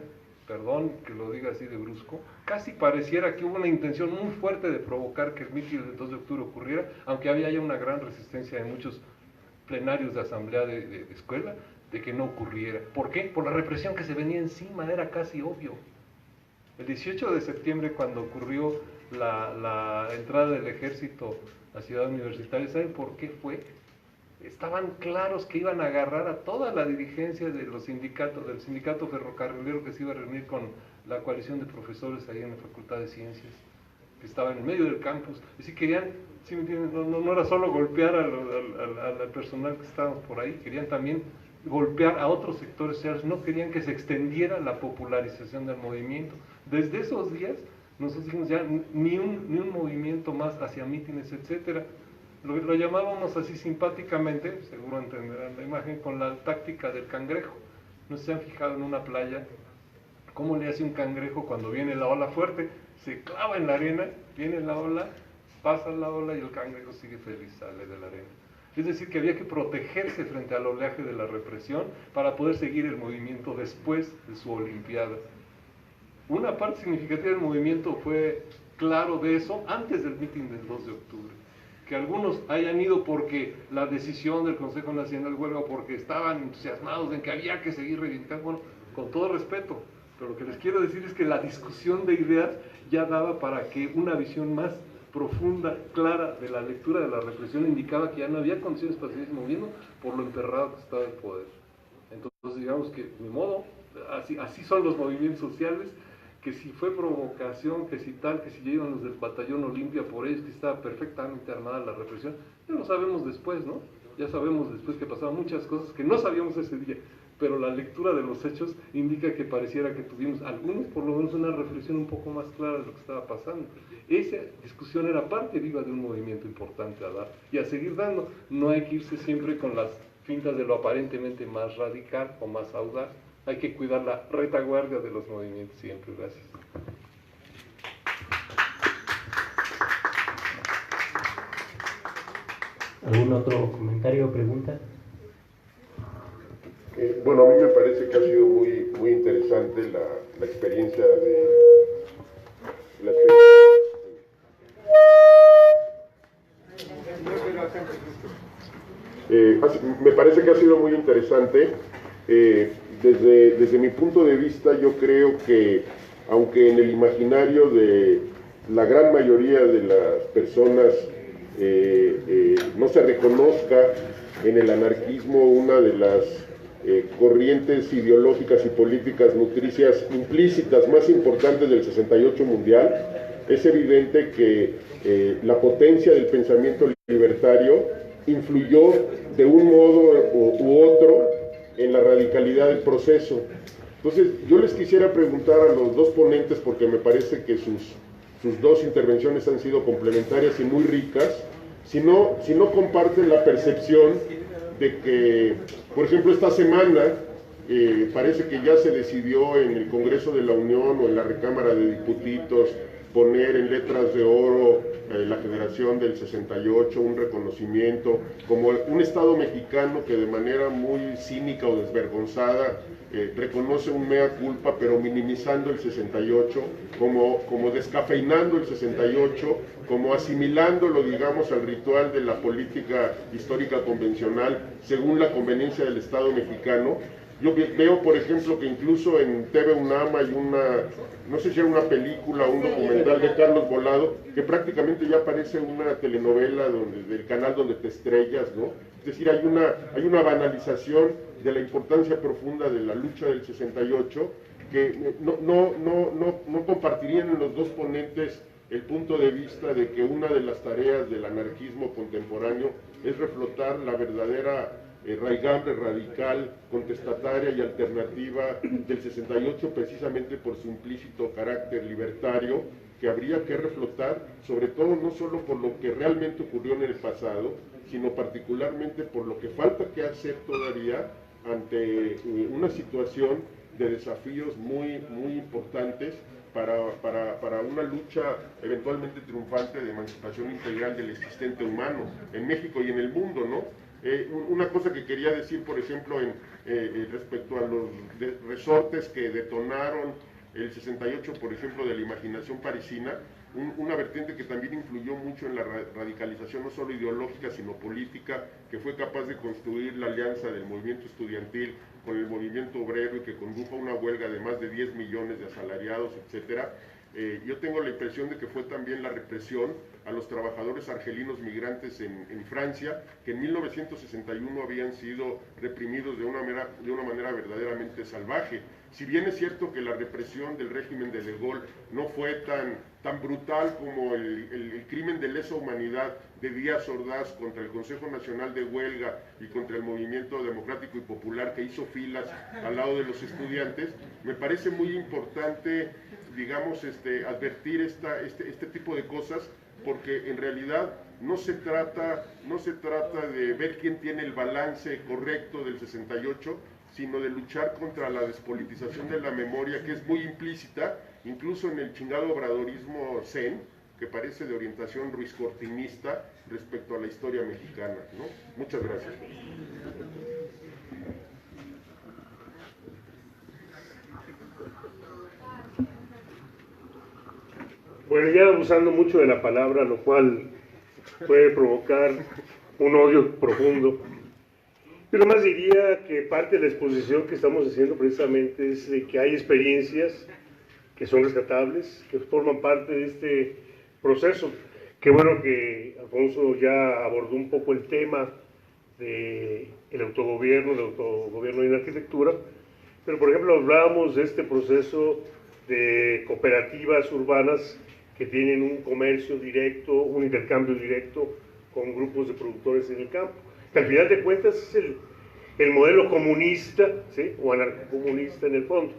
perdón que lo diga así de brusco, casi pareciera que hubo una intención muy fuerte de provocar que el mitin del 2 de octubre ocurriera, aunque había ya una gran resistencia en muchos plenarios de asamblea de escuela, de que no ocurriera. ¿Por qué? Por la represión que se venía encima, era casi obvio. El 18 de septiembre, cuando ocurrió la entrada del ejército a Ciudad Universitaria, ¿saben por qué fue? Estaban claros que iban a agarrar a toda la dirigencia de los sindicatos, del sindicato ferrocarrilero que se iba a reunir con la coalición de profesores ahí en la Facultad de Ciencias, que estaba en medio del campus. Y si querían, ¿sí me entienden? No era solo golpear al personal que estábamos por ahí, querían también golpear a otros sectores sociales, no querían que se extendiera la popularización del movimiento. Desde esos días, nosotros dijimos ya ni un movimiento más hacia mítines, etcétera. Lo llamábamos así simpáticamente, seguro entenderán la imagen, con la táctica del cangrejo. ¿No se han fijado en una playa cómo le hace un cangrejo cuando viene la ola fuerte? Se clava en la arena, viene la ola, pasa la ola y el cangrejo sigue feliz, sale de la arena. Es decir, que había que protegerse frente al oleaje de la represión para poder seguir el movimiento después de su olimpiada. Una parte significativa del movimiento fue claro de eso antes del mitin del 2 de octubre. Que algunos hayan ido porque la decisión del Consejo Nacional de Huelga o porque estaban entusiasmados en que había que seguir reivindicando, bueno, con todo respeto, pero lo que les quiero decir es que la discusión de ideas ya daba para que una visión más profunda, clara de la lectura de la represión indicaba que ya no había condiciones para seguir moviendo por lo emperrado que estaba el poder. Entonces digamos que, de modo, así son los movimientos sociales, que si fue provocación, que si tal, que si ya iban los del batallón Olimpia por ellos, que estaba perfectamente armada la represión, ya lo sabemos después, ¿no? Ya sabemos después que pasaban muchas cosas que no sabíamos ese día, pero la lectura de los hechos indica que pareciera que tuvimos algunos, por lo menos, una reflexión un poco más clara de lo que estaba pasando. Esa discusión era parte viva de un movimiento importante a dar y a seguir dando. No hay que irse siempre con las fintas de lo aparentemente más radical o más audaz. Hay que cuidar la retaguardia de los movimientos siempre. Gracias. ¿Algún otro comentario o pregunta? Bueno, a mí me parece que ha sido muy interesante la experiencia de la me parece que ha sido muy interesante. Desde mi punto de vista, yo creo que, aunque en el imaginario de la gran mayoría de las personas no se reconozca en el anarquismo una de las corrientes ideológicas y políticas nutricias implícitas más importantes del 68 mundial, es evidente que la potencia del pensamiento libertario influyó de un modo u otro en la radicalidad del proceso. Entonces, yo les quisiera preguntar a los dos ponentes, porque me parece que sus dos intervenciones han sido complementarias y muy ricas, si no comparten la percepción de que, por ejemplo, esta semana parece que ya se decidió en el Congreso de la Unión o en la Recámara de Diputados poner en letras de oro la Generación del 68, un reconocimiento como un Estado mexicano que de manera muy cínica o desvergonzada reconoce un mea culpa, pero minimizando el 68, como descafeinando el 68, como asimilándolo, digamos, al ritual de la política histórica convencional según la conveniencia del Estado mexicano. Yo veo, por ejemplo, que incluso en TV UNAM hay no sé si era una película o un documental de Carlos Volado, que prácticamente ya parece una telenovela del canal donde te estrellas, ¿no? Es decir, hay una banalización de la importancia profunda de la lucha del 68, que no compartirían en los dos ponentes el punto de vista de que una de las tareas del anarquismo contemporáneo es reflotar la verdadera raigambre radical, contestataria y alternativa del 68, precisamente por su implícito carácter libertario, que habría que reflotar, sobre todo no solo por lo que realmente ocurrió en el pasado, sino particularmente por lo que falta que hacer todavía ante una situación de desafíos muy importantes para una lucha eventualmente triunfante de emancipación integral del existente humano en México y en el mundo, ¿no? Una cosa que quería decir, por ejemplo, respecto a los resortes que detonaron el 68, por ejemplo, de la imaginación parisina, una vertiente que también influyó mucho en la radicalización, no solo ideológica, sino política, que fue capaz de construir la alianza del movimiento estudiantil con el movimiento obrero y que condujo a una huelga de más de 10 millones de asalariados, etcétera. Yo tengo la impresión de que fue también la represión a los trabajadores argelinos migrantes en Francia, que en 1961 habían sido reprimidos de una manera verdaderamente salvaje. Si bien es cierto que la represión del régimen de Gaulle no fue tan brutal como el crimen de lesa humanidad de Díaz Ordaz contra el Consejo Nacional de Huelga y contra el Movimiento Democrático y Popular, que hizo filas al lado de los estudiantes, me parece muy importante, digamos, advertir este tipo de cosas, porque en realidad no se trata de ver quién tiene el balance correcto del 68, sino de luchar contra la despolitización de la memoria, que es muy implícita, incluso en el chingado obradorismo zen, que parece de orientación ruizcortinista respecto a la historia mexicana, ¿no? Muchas gracias. Bueno, ya abusando mucho de la palabra, lo cual puede provocar un odio profundo. Yo nomás diría que parte de la exposición que estamos haciendo precisamente es de que hay experiencias que son rescatables, que forman parte de este proceso. Qué bueno que Alfonso ya abordó un poco el tema del autogobierno y la arquitectura, pero por ejemplo hablábamos de este proceso de cooperativas urbanas que tienen un comercio directo, un intercambio directo con grupos de productores en el campo, que al final de cuentas es el modelo comunista, ¿sí?, o anarcocomunista en el fondo.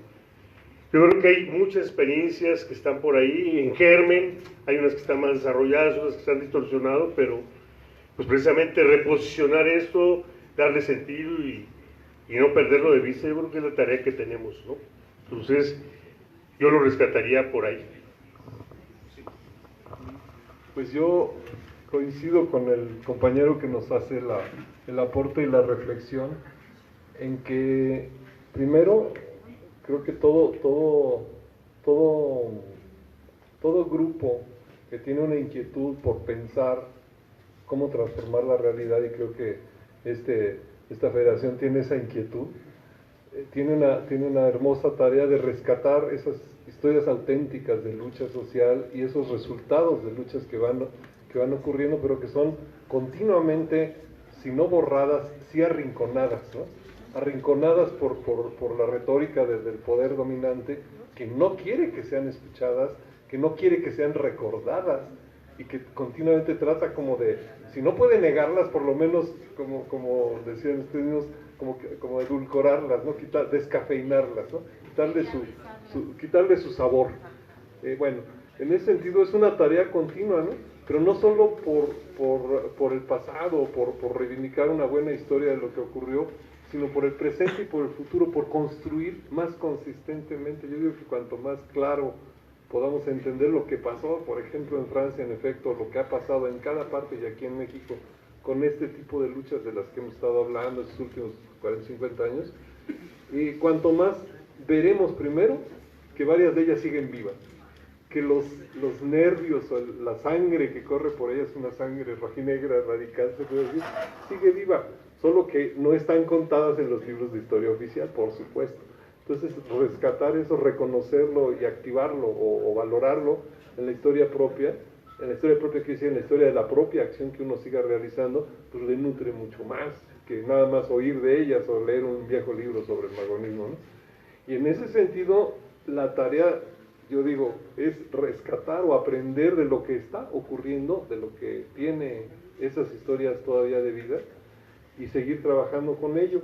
Yo creo que hay muchas experiencias que están por ahí en germen, hay unas que están más desarrolladas, otras que están distorsionadas, pero pues precisamente reposicionar esto, darle sentido y no perderlo de vista, yo creo que es la tarea que tenemos, ¿no? Entonces, yo lo rescataría por ahí. Pues yo coincido con el compañero que nos hace el aporte y la reflexión en que primero creo que todo grupo que tiene una inquietud por pensar cómo transformar la realidad, y creo que esta federación tiene esa inquietud, tiene una hermosa tarea de rescatar esas historias auténticas de lucha social y esos resultados de luchas que van ocurriendo, pero que son continuamente, si no borradas, sí arrinconadas, ¿no? Arrinconadas por la retórica del poder dominante, que no quiere que sean escuchadas, que no quiere que sean recordadas, y que continuamente trata como de, si no puede negarlas, por lo menos, como decían ustedes mismos, como edulcorarlas, ¿no? Descafeinarlas, ¿no? Quitarle su sabor. Bueno, en ese sentido es una tarea continua, ¿no? Pero no solo por el pasado, por reivindicar una buena historia de lo que ocurrió, sino por el presente y por el futuro, por construir más consistentemente. Yo digo que cuanto más claro podamos entender lo que pasó, por ejemplo en Francia, en efecto, lo que ha pasado en cada parte y aquí en México, con este tipo de luchas de las que hemos estado hablando estos últimos 40, 50 años, y cuanto más veremos primero que varias de ellas siguen vivas, que los nervios o la sangre que corre por ellas, una sangre rojinegra radical, se puede decir, sigue viva, solo que no están contadas en los libros de historia oficial, por supuesto. Entonces, rescatar eso, reconocerlo y activarlo o valorarlo en la historia propia, quiere decir en la historia de la propia acción que uno siga realizando, pues le nutre mucho más que nada más oír de ellas o leer un viejo libro sobre el magonismo, ¿no? Y en ese sentido, la tarea, yo digo, es rescatar o aprender de lo que está ocurriendo, de lo que tiene esas historias todavía de vida, y seguir trabajando con ello.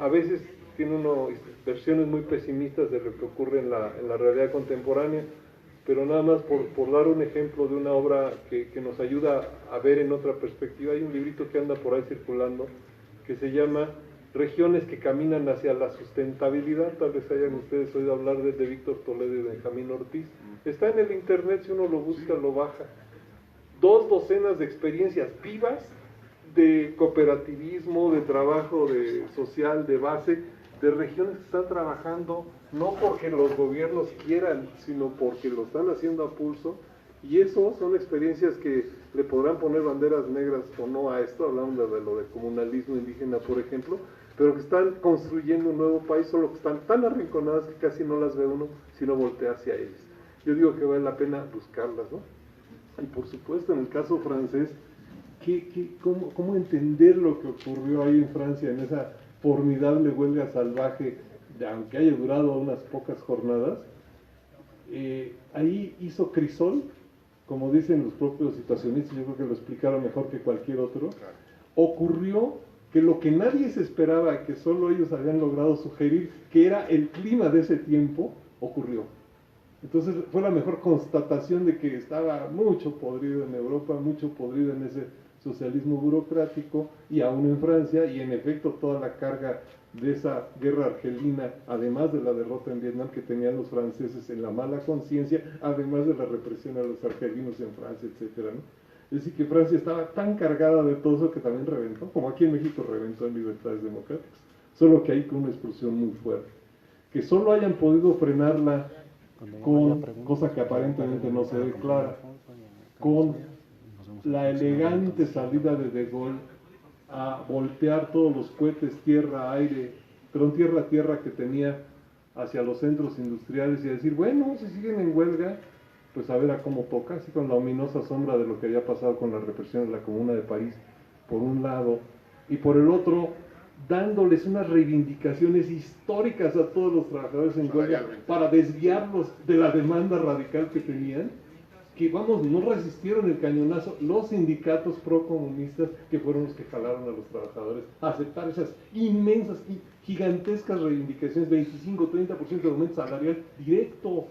A veces tiene uno versiones muy pesimistas de lo que ocurre en la realidad contemporánea, pero nada más por dar un ejemplo de una obra que nos ayuda a ver en otra perspectiva. Hay un librito que anda por ahí circulando que se llama Regiones que caminan hacia la sustentabilidad. Tal vez hayan ustedes oído hablar de Víctor Toledo y Benjamín Ortiz. Está en el internet, si uno lo busca, lo baja. 2 docenas de experiencias vivas de cooperativismo, de trabajo social de base, de regiones que están trabajando no porque los gobiernos quieran, sino porque lo están haciendo a pulso, y eso son experiencias que le podrán poner banderas negras o no a esto, hablando de lo de comunalismo indígena, por ejemplo, pero que están construyendo un nuevo país, solo que están tan arrinconadas que casi no las ve uno si no voltea hacia ellas. Yo digo que vale la pena buscarlas, ¿no? Y por supuesto, en el caso francés, ¿cómo entender lo que ocurrió ahí en Francia, en esa formidable huelga salvaje, aunque haya durado unas pocas jornadas? Ahí hizo crisol, como dicen los propios situacionistas, yo creo que lo explicaron mejor que cualquier otro. Ocurrió que lo que nadie se esperaba, que solo ellos habían logrado sugerir, que era el clima de ese tiempo, ocurrió. Entonces fue la mejor constatación de que estaba mucho podrido en Europa, mucho podrido en ese socialismo burocrático, y aún en Francia, y en efecto toda la carga de esa guerra argelina, además de la derrota en Vietnam que tenían los franceses en la mala conciencia, además de la represión a los argelinos en Francia, etcétera, ¿no? Es decir, que Francia estaba tan cargada de todo eso que también reventó, como aquí en México reventó en libertades democráticas, solo que ahí con una explosión muy fuerte. Que solo hayan podido frenarla con, cosa que aparentemente no se ve clara, con la elegante salida de Gaulle a voltear todos los cohetes tierra-aire, perdón, tierra-tierra que tenía hacia los centros industriales y a decir, bueno, si siguen en huelga, pues a ver a cómo toca, así con la ominosa sombra de lo que había pasado con la represión de la Comuna de París, por un lado, y por el otro, dándoles unas reivindicaciones históricas a todos los trabajadores en huelga para desviarlos de la demanda radical que tenían, que vamos, no resistieron el cañonazo los sindicatos procomunistas, que fueron los que jalaron a los trabajadores a aceptar esas inmensas y gigantescas reivindicaciones, 25-30% de aumento salarial directo.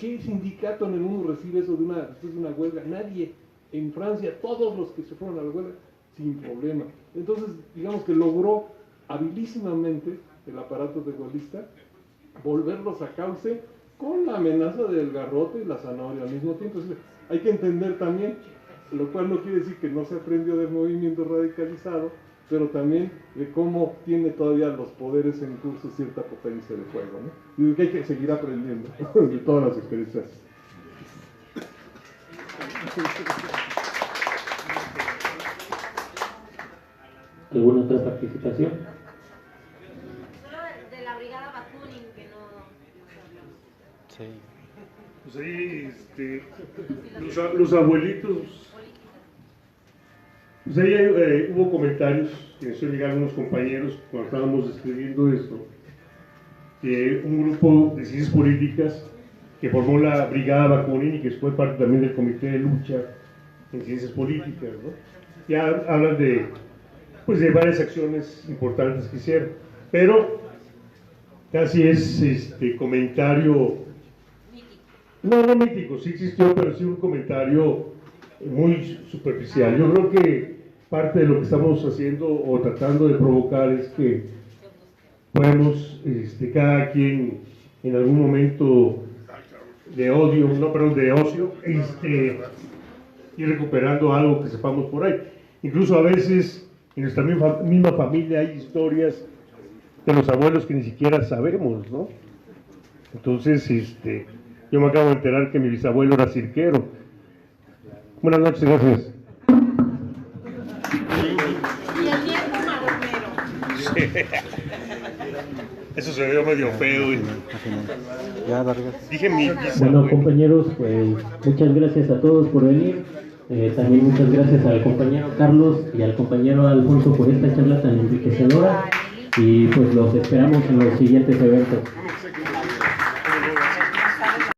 ¿Qué sindicato en el mundo recibe eso después de una huelga? Nadie. En Francia, todos los que se fueron a la huelga, sin problema. Entonces, digamos que logró habilísimamente el aparato de gaulista volverlos a cauce con la amenaza del garrote y la zanahoria al mismo tiempo. Entonces, hay que entender también, lo cual no quiere decir que no se aprendió del movimiento radicalizado, pero también de cómo tiene todavía los poderes en curso cierta potencia de fuego, ¿no? Y que hay que seguir aprendiendo de todas las experiencias. ¿Alguna otra participación? Solo de la brigada Bakunin, que no Sí. Pues ahí, los abuelitos, pues ahí hubo comentarios que nos llegaron unos compañeros cuando estábamos escribiendo esto, que un grupo de ciencias políticas que formó la brigada Bakunin y que fue parte también del comité de lucha en ciencias políticas, ¿no? Ya hablan de varias acciones importantes que hicieron, pero casi es comentario, no mítico, sí existió, pero sí un comentario muy superficial. Yo creo que parte de lo que estamos haciendo o tratando de provocar es que podemos, cada quien en algún momento de odio, de ocio, ir recuperando algo que sepamos por ahí. Incluso a veces en nuestra misma familia hay historias de los abuelos que ni siquiera sabemos, ¿no? Entonces, yo me acabo de enterar que mi bisabuelo era cirquero. Buenas noches, gracias. Y el nieto maromero. Eso se vio medio feo. Dije mi bisabuelo. Bueno, compañeros, pues muchas gracias a todos por venir. También muchas gracias al compañero Carlos y al compañero Alfonso por esta charla tan enriquecedora. Y pues los esperamos en los siguientes eventos.